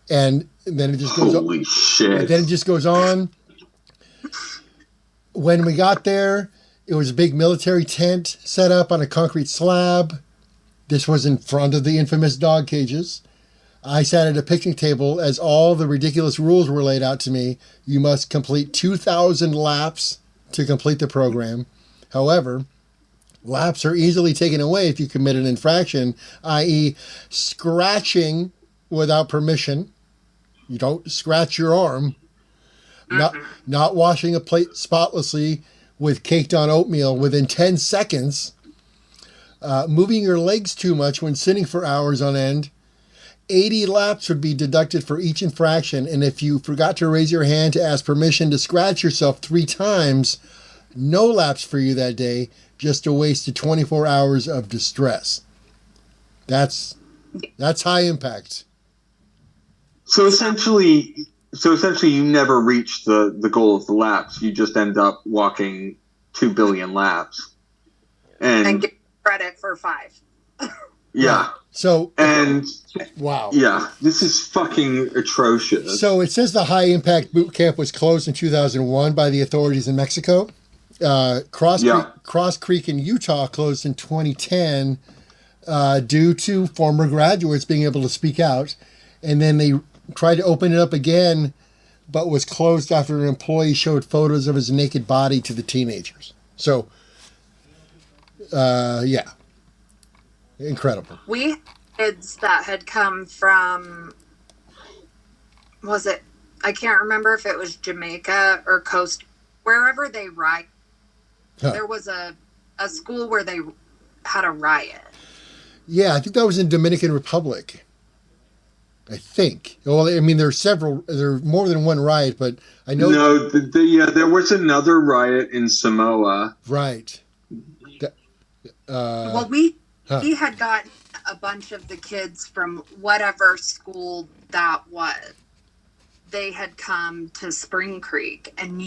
And then it just goes on. Holy shit. And then it just goes on. When we got there, it was a big military tent set up on a concrete slab. This was in front of the infamous dog cages. I sat at a picnic table as all the ridiculous rules were laid out to me. You must complete 2,000 laps to complete the program. However, laps are easily taken away if you commit an infraction, i.e. scratching without permission. You don't scratch your arm. Not washing a plate spotlessly with caked on oatmeal within 10 seconds. Moving your legs too much when sitting for hours on end. 80 laps would be deducted for each infraction, and if you forgot to raise your hand to ask permission to scratch yourself 3 times, no laps for you that day, just a wasted 24 hours of distress. That's high impact. So essentially, you never reach the goal of the laps. You just end up walking 2 billion laps, And get credit for 5. Yeah. So wow. Yeah, this is fucking atrocious. So it says the high impact boot camp was closed in 2001 by the authorities in Mexico. Cross Creek in Utah closed in 2010 due to former graduates being able to speak out, and then they tried to open it up again, but was closed after an employee showed photos of his naked body to the teenagers. So, yeah. Incredible. We had kids that had come from, I can't remember if it was Jamaica or wherever they riot. Huh. There was a school where they had a riot. Yeah, I think that was in Dominican Republic. I think. Well, I mean, there's more than one riot, but I know. No, there was another riot in Samoa. Right. We had got a bunch of the kids from whatever school that was. They had come to Spring Creek, and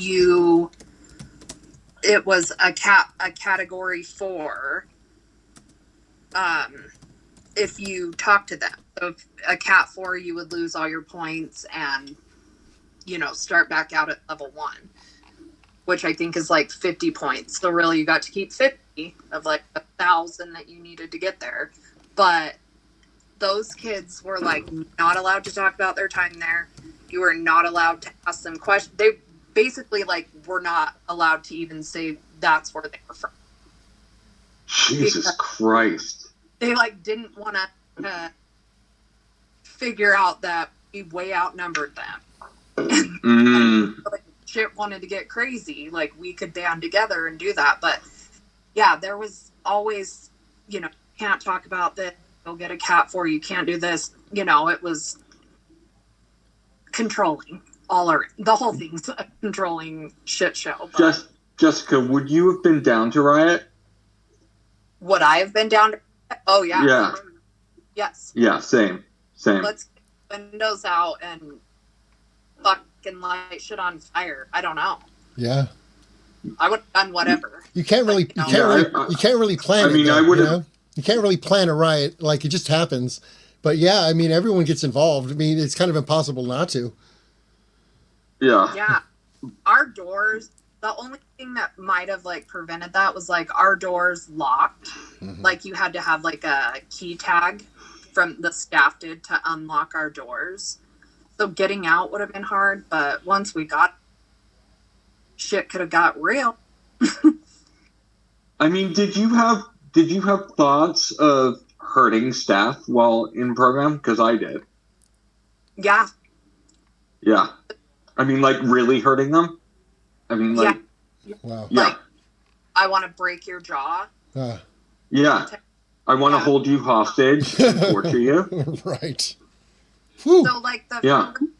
it was a category 4. If you talk to them. So if a cat 4, you would lose all your points and, start back out at level 1, which I think is like 50 points. So really you got to keep 50 of like 1,000 that you needed to get there. But those kids were like not allowed to talk about their time there. You were not allowed to ask them questions. They basically were not allowed to even say that's where they were from. Jesus Christ. They didn't want to figure out that we way outnumbered them. And shit wanted to get crazy. We could band together and do that. But yeah, there was always, can't talk about this. You'll get a cat 4. You can't do this. It was controlling the whole thing's a controlling shit show. But Jessica, would you have been down to riot? Would I have been down to? Oh yeah. Yeah. Yes. Yeah. Same. Let's get windows out and fucking light shit on fire. I don't know. Yeah. I would have done whatever. You can't really plan it. You can't really plan a riot. It just happens. But yeah, I mean, everyone gets involved. I mean, it's kind of impossible not to. Yeah. Yeah. Our doors, the only thing that might have prevented that was our doors locked. Mm-hmm. You had to have a key tag from the staff to unlock our doors. So getting out would have been hard, but once we got, shit could have got real. I mean, did you have thoughts of hurting staff while in program? Because I did. Yeah. Yeah. I mean, like, really hurting them? I mean, like... Yeah. Wow. Yeah. Like, I want to break your jaw. Yeah. I want to hold you hostage and torture you. Right. Whew. So, like, the first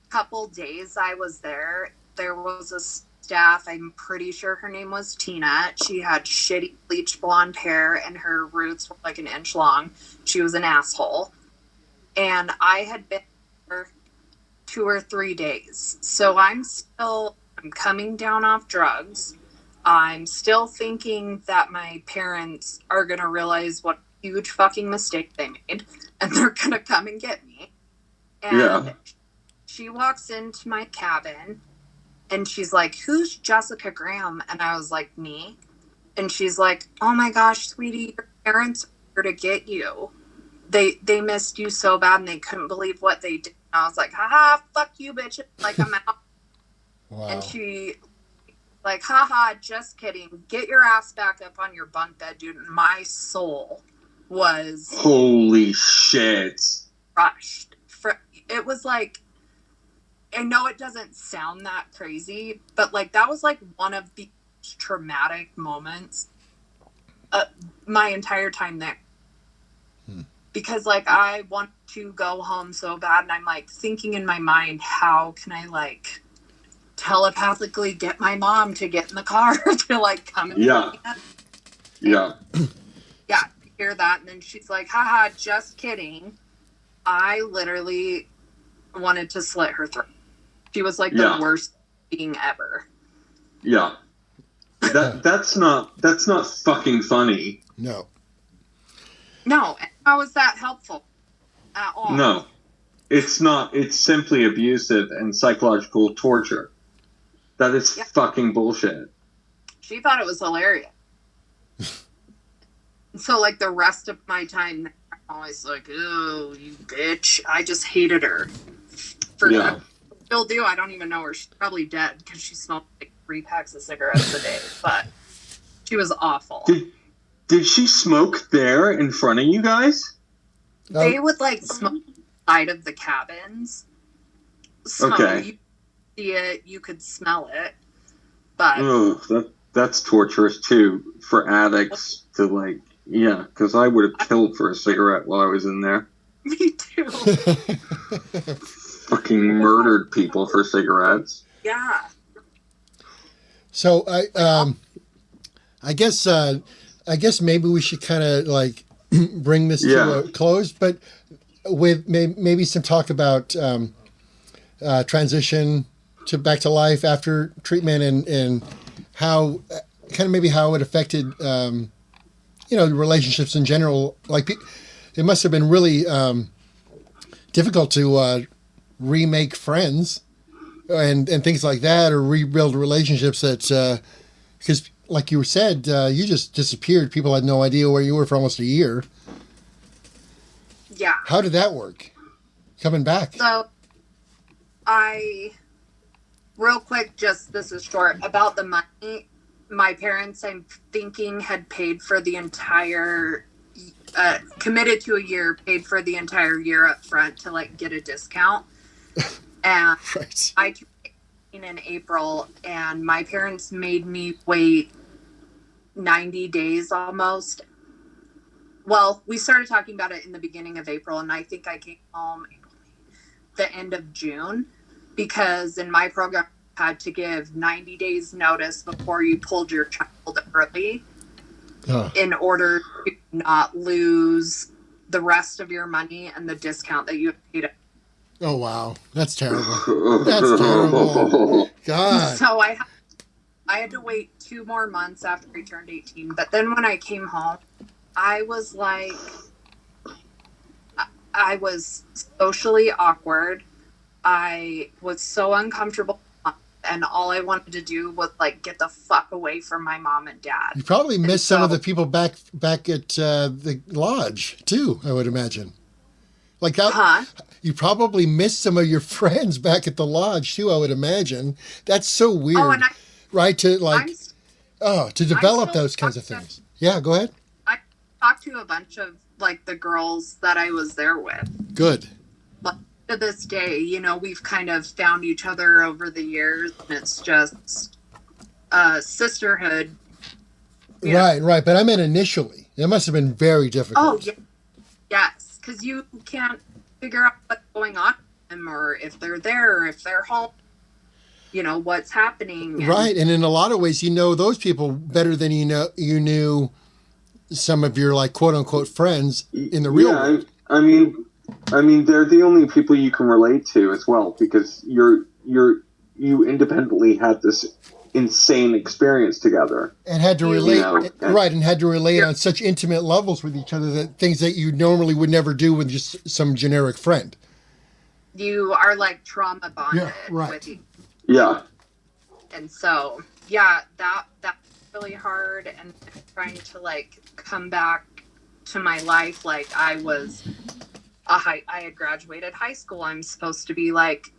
couple days I was there was a staff, I'm pretty sure her name was Tina. She had shitty bleach blonde hair, and her roots were like an inch long. She was an asshole. And I had been there 2 or 3 days. So I'm coming down off drugs. I'm still thinking that my parents are going to realize what huge fucking mistake they made, and they're going to come and get me. And she walks into my cabin, and she's like, "Who's Jessica Graham?" And I was like, "Me." And she's like, "Oh my gosh, sweetie, your parents are here to get you. They missed you so bad, and they couldn't believe what they did." And I was like, "Haha, fuck you, bitch. Like, I'm out." Wow. And she like, "Haha, just kidding. Get your ass back up on your bunk bed, dude." And my soul was... Holy shit. crushed. It was like... I know it doesn't sound that crazy, but, like, that was, like, one of the traumatic moments my entire time there. Because, like, I want to go home so bad, and I'm, like, thinking in my mind, how can I, like... telepathically get my mom to get in the car to like come and Yeah. Yeah, hear that. And then she's like, "Haha, just kidding." I literally wanted to slit her throat. She was like the worst being ever. Yeah. That's not fucking funny. No. No. How is that helpful at all? No. It's not. It's simply abusive and psychological torture. That is fucking bullshit. She thought it was hilarious. So, like, the rest of my time, I'm always like, "Oh, you bitch." I just hated her. Still do. I don't even know her. She's probably dead because she smoked like 3 packs of cigarettes a day. But she was awful. Did she smoke there in front of you guys? They would, like, smoke outside of the cabins. Okay. You see it, you could smell it, but that's torturous too for addicts to like, because I would have killed for a cigarette while I was in there. Me too. Fucking murdered people for cigarettes. Yeah. So I guess maybe we should kind of like bring this to a close, but with maybe some talk about transition to back to life after treatment and how kind of maybe how it affected relationships in general. Like it must have been really difficult to remake friends and things like that, or rebuild relationships that because like you said, you just disappeared. People had no idea where you were for almost a year. Yeah. How did that work? Coming back. So real quick, just this is short, about the money. My parents, I'm thinking, had paid for the entire, committed to a year, paid for the entire year up front to like get a discount. And Right. I turned 18 in April, and my parents made me wait 90 days almost. Well, we started talking about it in the beginning of April, and I think I came home the end of June. Because in my program, you had to give 90 days notice before you pulled your child early in order to not lose the rest of your money and the discount that you had paid. Oh, wow. That's terrible. That's terrible. God. So I had to wait 2 more months after I turned 18. But then when I came home, I was like, I was socially awkward. I was so uncomfortable, and all I wanted to do was like get the fuck away from my mom and dad. You probably missed some of the people back at the lodge too, I would imagine. Like that, you probably missed some of your friends back at the lodge too, I would imagine. That's so weird, right? To like, to develop those kinds of things. Yeah, go ahead. I talked to a bunch of like the girls that I was there with. Good. to this day, you know, we've kind of found each other over the years, and it's just sisterhood. Right. But I meant initially. It must have been very difficult. Oh, yeah. Yes, because you can't figure out what's going on with them, or if they're there, or if they're home. You know, what's happening. Right, and in a lot of ways, you know those people better than you knew some of your, like, quote-unquote friends in the real world. I mean, they're the only people you can relate to as well, because you independently had this insane experience together and had to relate, and had to relate Yeah. on such intimate levels with each other, that things that you normally would never do with just some generic friend. You are like trauma bonded with each. Yeah. And so, yeah, that's really hard. And trying to like come back to my life, like I had graduated high school. I'm supposed to be like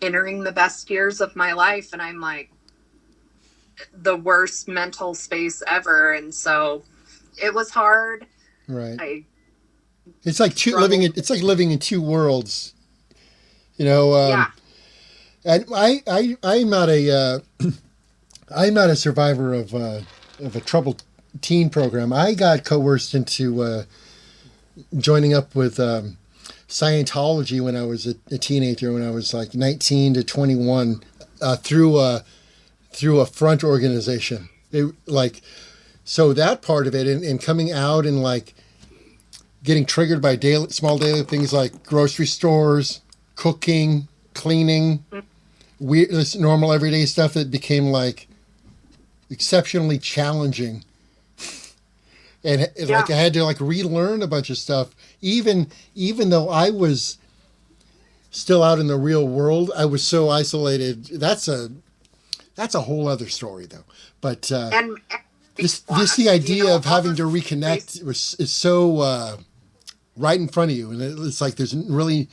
entering the best years of my life, and I'm like the worst mental space ever. And so it was hard. Right. It's like living in two worlds. You know. Yeah. And I'm not a I'm not a survivor of a troubled teen program. I got coerced into joining up with Scientology when I was a teenager, when I was like 19 to 21, through a front organization. So that part of it, and coming out and like getting triggered by small daily things like grocery stores, cooking, cleaning. This normal everyday stuff that became like exceptionally challenging, and like I had to like relearn a bunch of stuff. Even though I was still out in the real world, I was so isolated. That's a whole other story, though. But And the idea of having to reconnect is so right in front of you, and it's like there's really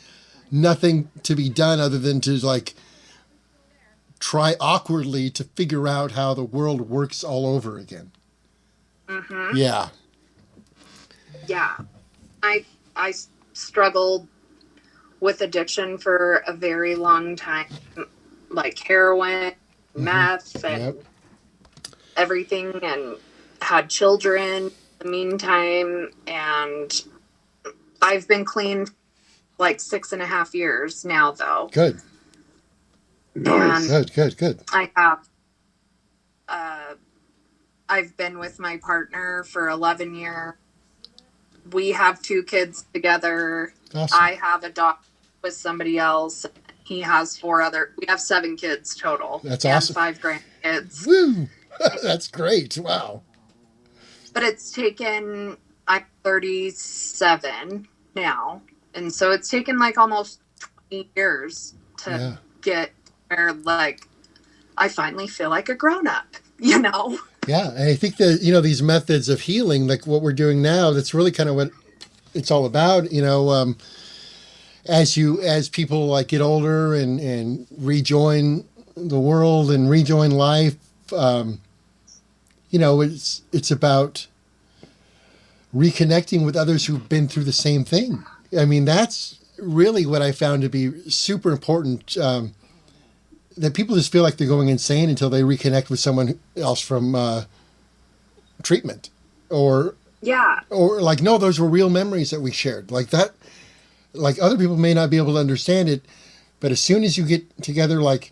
nothing to be done other than to like try awkwardly to figure out how the world works all over again. Mm-hmm. Yeah. Yeah. I struggled with addiction for a very long time, like heroin, meth, and everything, and had children in the meantime. And I've been clean like 6.5 years now, though. Good. Nice. Good. I have. I've been with my partner for 11 years. We have 2 kids together. Awesome. I have a dog with somebody else. He has 4 other. We have 7 kids total. That's awesome. And 5 grandkids. Woo! That's great. Wow. But it's taken. I'm 37 now, and so it's taken like almost 20 years to get where like I finally feel like a grown up. You know. Yeah, and I think that these methods of healing, like what we're doing now, that's really kind of what it's all about. As people like get older and rejoin the world and rejoin life, it's about reconnecting with others who've been through the same thing. I mean, that's really what I found to be super important. That people just feel like they're going insane until they reconnect with someone else from treatment, or like, no, those were real memories that we shared. Like that, like other people may not be able to understand it, but as soon as you get together, like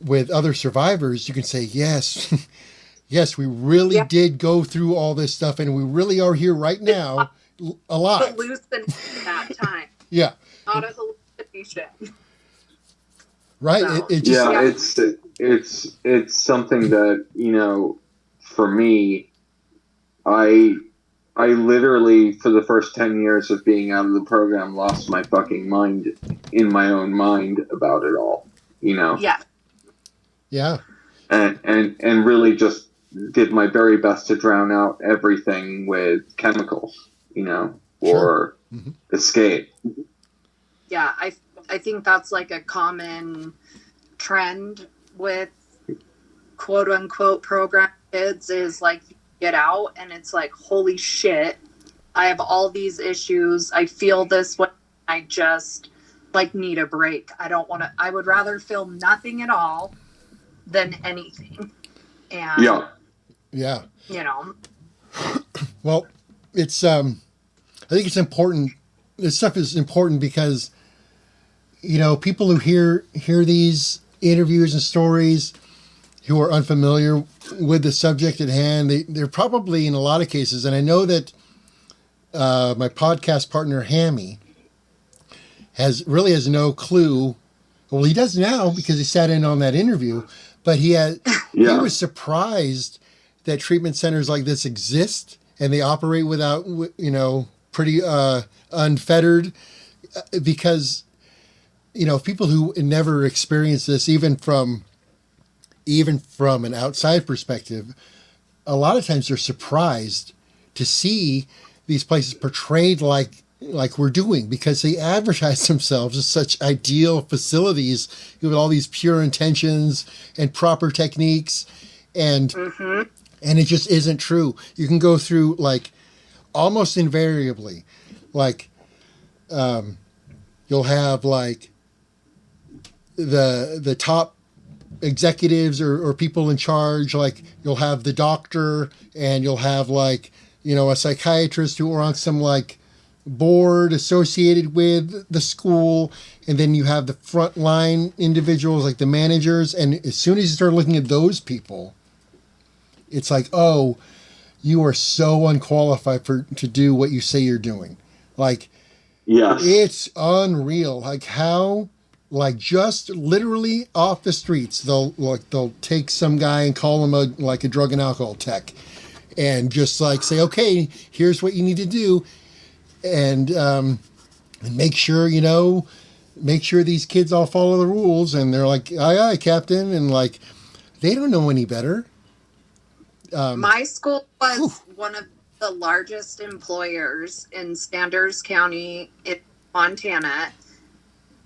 with other survivors, you can say, yes, yes, we really did go through all this stuff, and we really are here right now, alive. Hallucination that time. Yeah. Not a hallucination. Right. So, It's something that, for me, I literally, for the first 10 years of being out of the program, lost my fucking mind in my own mind about it all, Yeah. Yeah. And really just did my very best to drown out everything with chemicals, or escape. Yeah, I think that's like a common trend with quote unquote program kids, is like you get out and it's like, holy shit, I have all these issues. I feel this way. I just like need a break. I would rather feel nothing at all than anything. And yeah. You know. Well, it's I think it's important. This stuff is important because, you know, people who hear these interviews and stories who are unfamiliar with the subject at hand, they're probably in a lot of cases, and I know that my podcast partner Hammy has no clue. Well, he does now because he sat in on that interview, but he was surprised that treatment centers like this exist and they operate without, you know, pretty unfettered, because, you know, people who never experience this, even from an outside perspective, a lot of times they're surprised to see these places portrayed like we're doing, because they advertise themselves as such ideal facilities with all these pure intentions and proper techniques, and it just isn't true. You can go through, like, almost invariably, like, you'll have like the top executives or people in charge, like you'll have the doctor and you'll have, like, you know, a psychiatrist who are on some like board associated with the school, and then you have the frontline individuals like the managers, and as soon as you start looking at those people, it's like, oh, you are so unqualified to do what you say you're doing. Like, it's unreal. Like how, like, just literally off the streets, they'll take some guy and call him a drug and alcohol tech, and just like say, okay, here's what you need to do, and make sure these kids all follow the rules. And they're like, aye, Captain, and like they don't know any better. My school was one of the largest employers in Sanders County in Montana.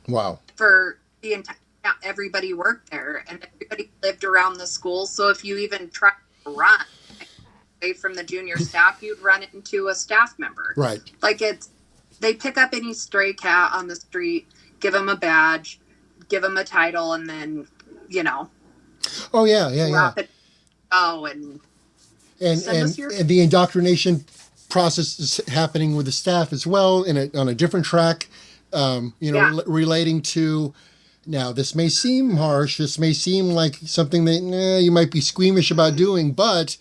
Wow. For the entire, everybody worked there and everybody lived around the school. So if you even tried to run away from the junior staff, you'd run into a staff member. Right. Like they pick up any stray cat on the street, give them a badge, give them a title, and then, you know. Oh, yeah. And the indoctrination process is happening with the staff as well, on a different track, relating to, now this may seem harsh, this may seem like something that you might be squeamish about doing, but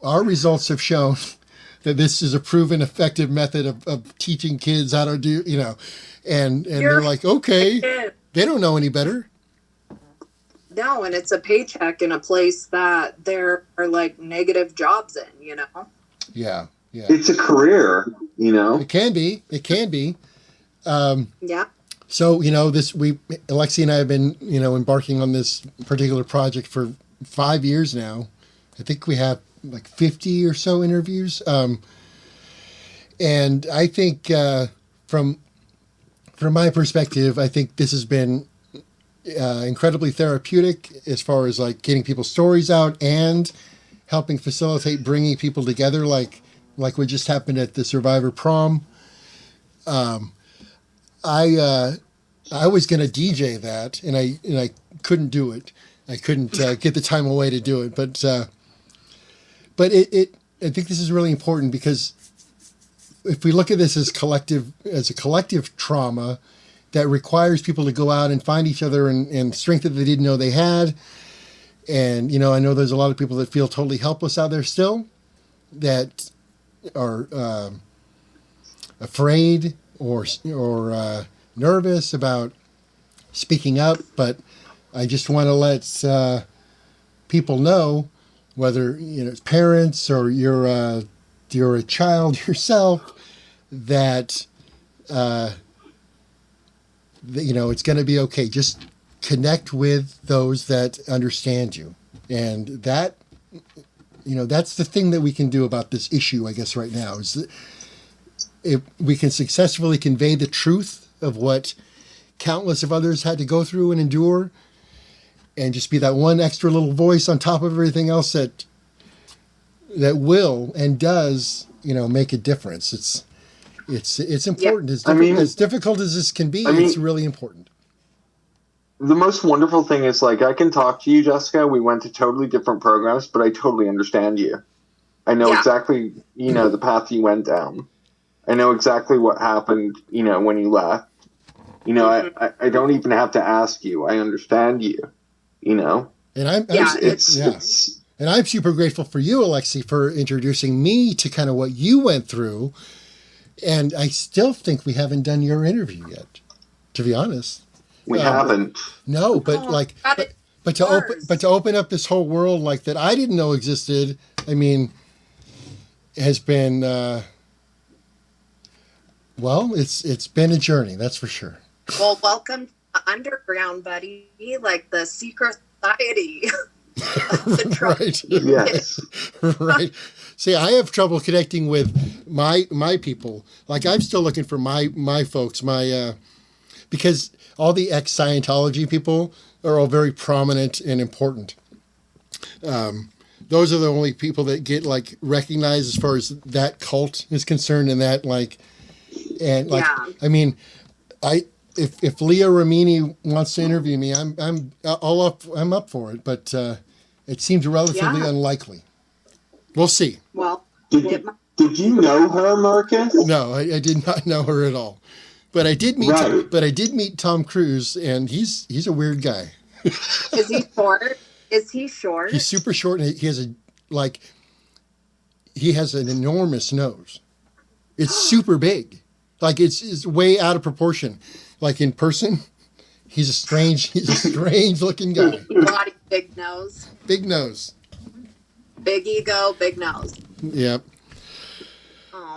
our results have shown that this is a proven effective method of teaching kids how to do, you know, and they're like, okay, they don't know any better. No, and it's a paycheck in a place that there are like negative jobs in, you know? Yeah. It's a career, you know? It can be. Yeah. So, you know, Alexei and I have been, you know, embarking on this particular project for 5 years now. I think we have like 50 or so interviews. And I think from my perspective, I think this has been incredibly therapeutic as far as like getting people's stories out and helping facilitate bringing people together, like what just happened at the Survivor Prom. I was going to DJ that, and I couldn't do it. I couldn't get the time away to do it. But I think this is really important, because if we look at this as a collective trauma that requires people to go out and find each other and strength that they didn't know they had. And, you know, I know there's a lot of people that feel totally helpless out there still, that are afraid or nervous about speaking up. But I just want to let people know, whether, you know, parents or you're a child yourself, that you know, it's going to be okay. Just connect with those that understand you. And that, you know, that's the thing that we can do about this issue, I guess, right now, is that if we can successfully convey the truth of what countless of others had to go through and endure, and just be that one extra little voice on top of everything else that will and does, you know, make a difference. It's important. As difficult as this can be, it's really important. The most wonderful thing is, like, I can talk to you, Jessica. We went to totally different programs, but I totally understand you. I know exactly, the path you went down. I know exactly what happened, when you left. I don't even have to ask you. I understand you, And and I'm super grateful for you, Alexei, for introducing me to kind of what you went through. And I still think we haven't done your interview yet, to be honest. We haven't. No, but to open up this whole world like that I didn't know existed, I mean, has been it's been a journey, that's for sure. Well, welcome to the underground, buddy, like the secret society. Right. Yes. Right. See, I have trouble connecting with my people. Like, I'm still looking for my folks, because all the ex-Scientology people are all very prominent and important. Those are the only people that get, like, recognized as far as that cult is concerned, and that, like, I mean, if Leah Ramini wants to interview me, I'm up for it, but it seems relatively unlikely. We'll see. Well, did you know her, Marcus? No, I did not know her at all. But I did meet Tom Cruise, and he's a weird guy. Is he short? Is he short? He's super short, and he has an enormous nose. It's super big. Like, it's way out of proportion. Like, in person, he's a strange looking guy. Body, big nose. Big nose. Big ego, big nose. Yep.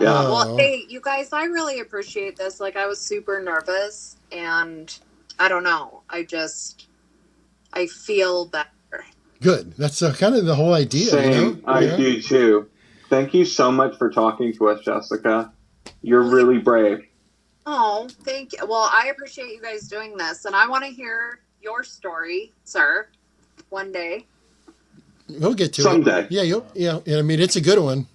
Yeah. Well, hey, you guys, I really appreciate this. Like, I was super nervous, and I don't know. I feel better. Good. That's kind of the whole idea. Same. I do too. Thank you so much for talking to us, Jessica. You're really brave. Oh, thank you. Well, I appreciate you guys doing this, and I want to hear your story, sir, one day. We'll get to someday. it. Yeah. I mean, it's a good one,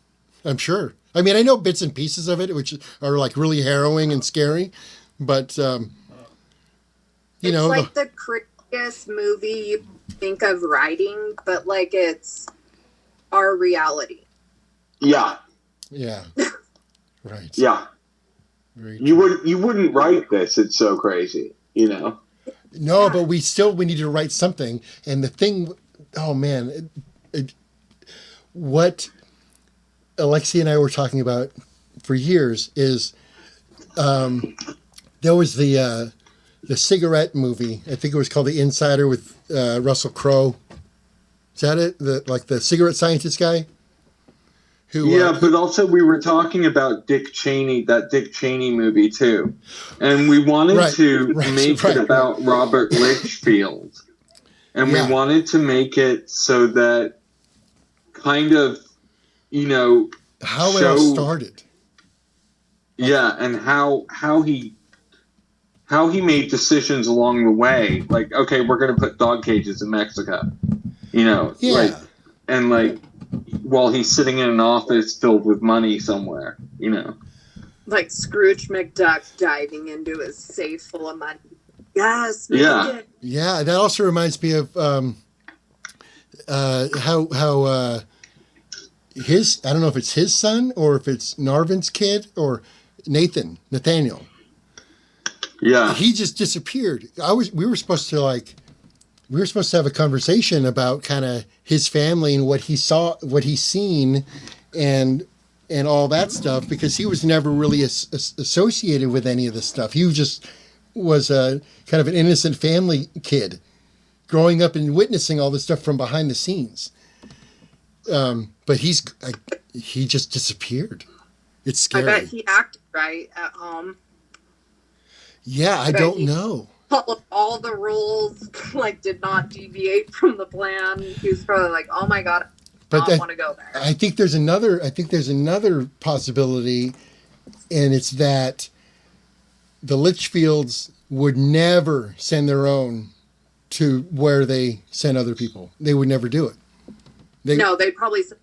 I'm sure. I mean, I know bits and pieces of it, which are, like, really harrowing and scary, but, it's like the creepiest movie you think of writing, but, like, it's our reality. Yeah. Yeah. Right. Yeah. You wouldn't write this. It's so crazy, No, but we need to write something. And the thing, oh man, what Alexei and I were talking about for years is there was the cigarette movie. I think it was called The Insider with Russell Crowe. Is that it? The cigarette scientist guy? But also we were talking about Dick Cheney, that Dick Cheney movie too. And we wanted to make it about Robert Litchfield. And we wanted to make it so that kind of, how it all started. Yeah, and how he made decisions along the way. Like, okay, we're going to put dog cages in Mexico. While he's sitting in an office filled with money somewhere, Like Scrooge McDuck diving into his safe full of money. Yes. Yeah. Yeah, that also reminds me of how his, I don't know if it's his son or if it's Narvin's kid or Nathaniel. Yeah. He just disappeared. We were supposed to have a conversation about kind of his family and what he saw, what he's seen, and all that stuff, because he was never really associated with any of this stuff. He just was a kind of an innocent family kid growing up and witnessing all this stuff from behind the scenes. But he just disappeared. It's scary. I bet he acted right at home. Yeah, I don't know. Followed all the rules, did not deviate from the plan. He was probably like, "Oh my god, I don't want to go there." I think there's another possibility, and it's that the Litchfields would never send their own to where they send other people. They would never do it. They'd probably send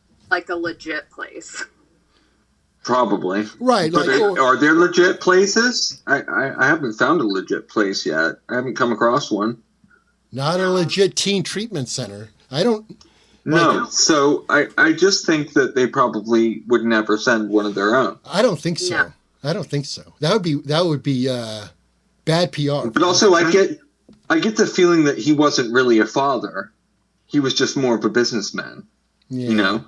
a legit place. Probably. Right. But are there legit places? I haven't found a legit place yet. I haven't come across one. Not a legit teen treatment center. I don't. No. So I just think that they probably would never send one of their own. I don't think so. No. I don't think so. That would be bad PR. But also, I get the feeling that he wasn't really a father. He was just more of a businessman. Yeah. You know?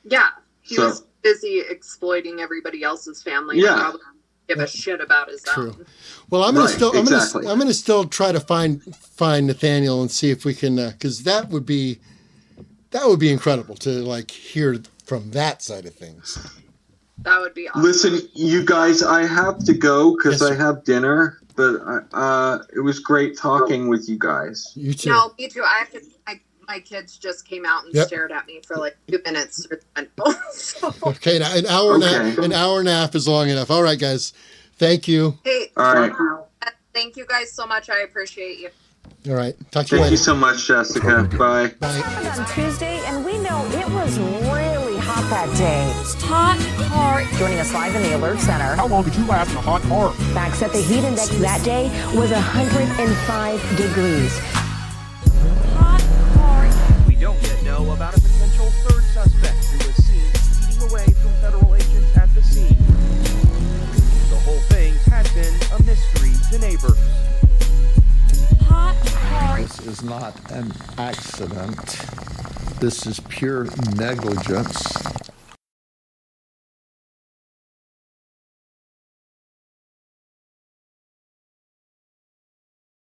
Yeah. He was busy exploiting everybody else's family. Yeah. And probably give a shit about his own. Well, I'm exactly. gonna still try to find Nathaniel and see if we can, because that would be incredible to like hear from that side of things. That would be awesome. Listen, you guys, I have to go because Yes, I have dinner. But it was great talking with you guys. You too. No, me too. I have to. My kids just came out and stared at me for like 2 minutes. So. Okay, now an hour and a half is long enough. All right, guys. Thank you. Hey, All right. Thank you guys so much. I appreciate you. All right. Talk to you Thank later. you so much, Jessica. Bye. Happened on Tuesday, and we know it was really hot that day. Hot car. Joining us live in the Alert Center. How long did you last in a hot car? Facts at the heat index that day was 105 degrees. Hot car. We don't yet know about a potential third suspect who was seen speeding away from federal agents at the scene. The whole thing had been a mystery to neighbors. Hot car. This is not an accident. This is pure negligence.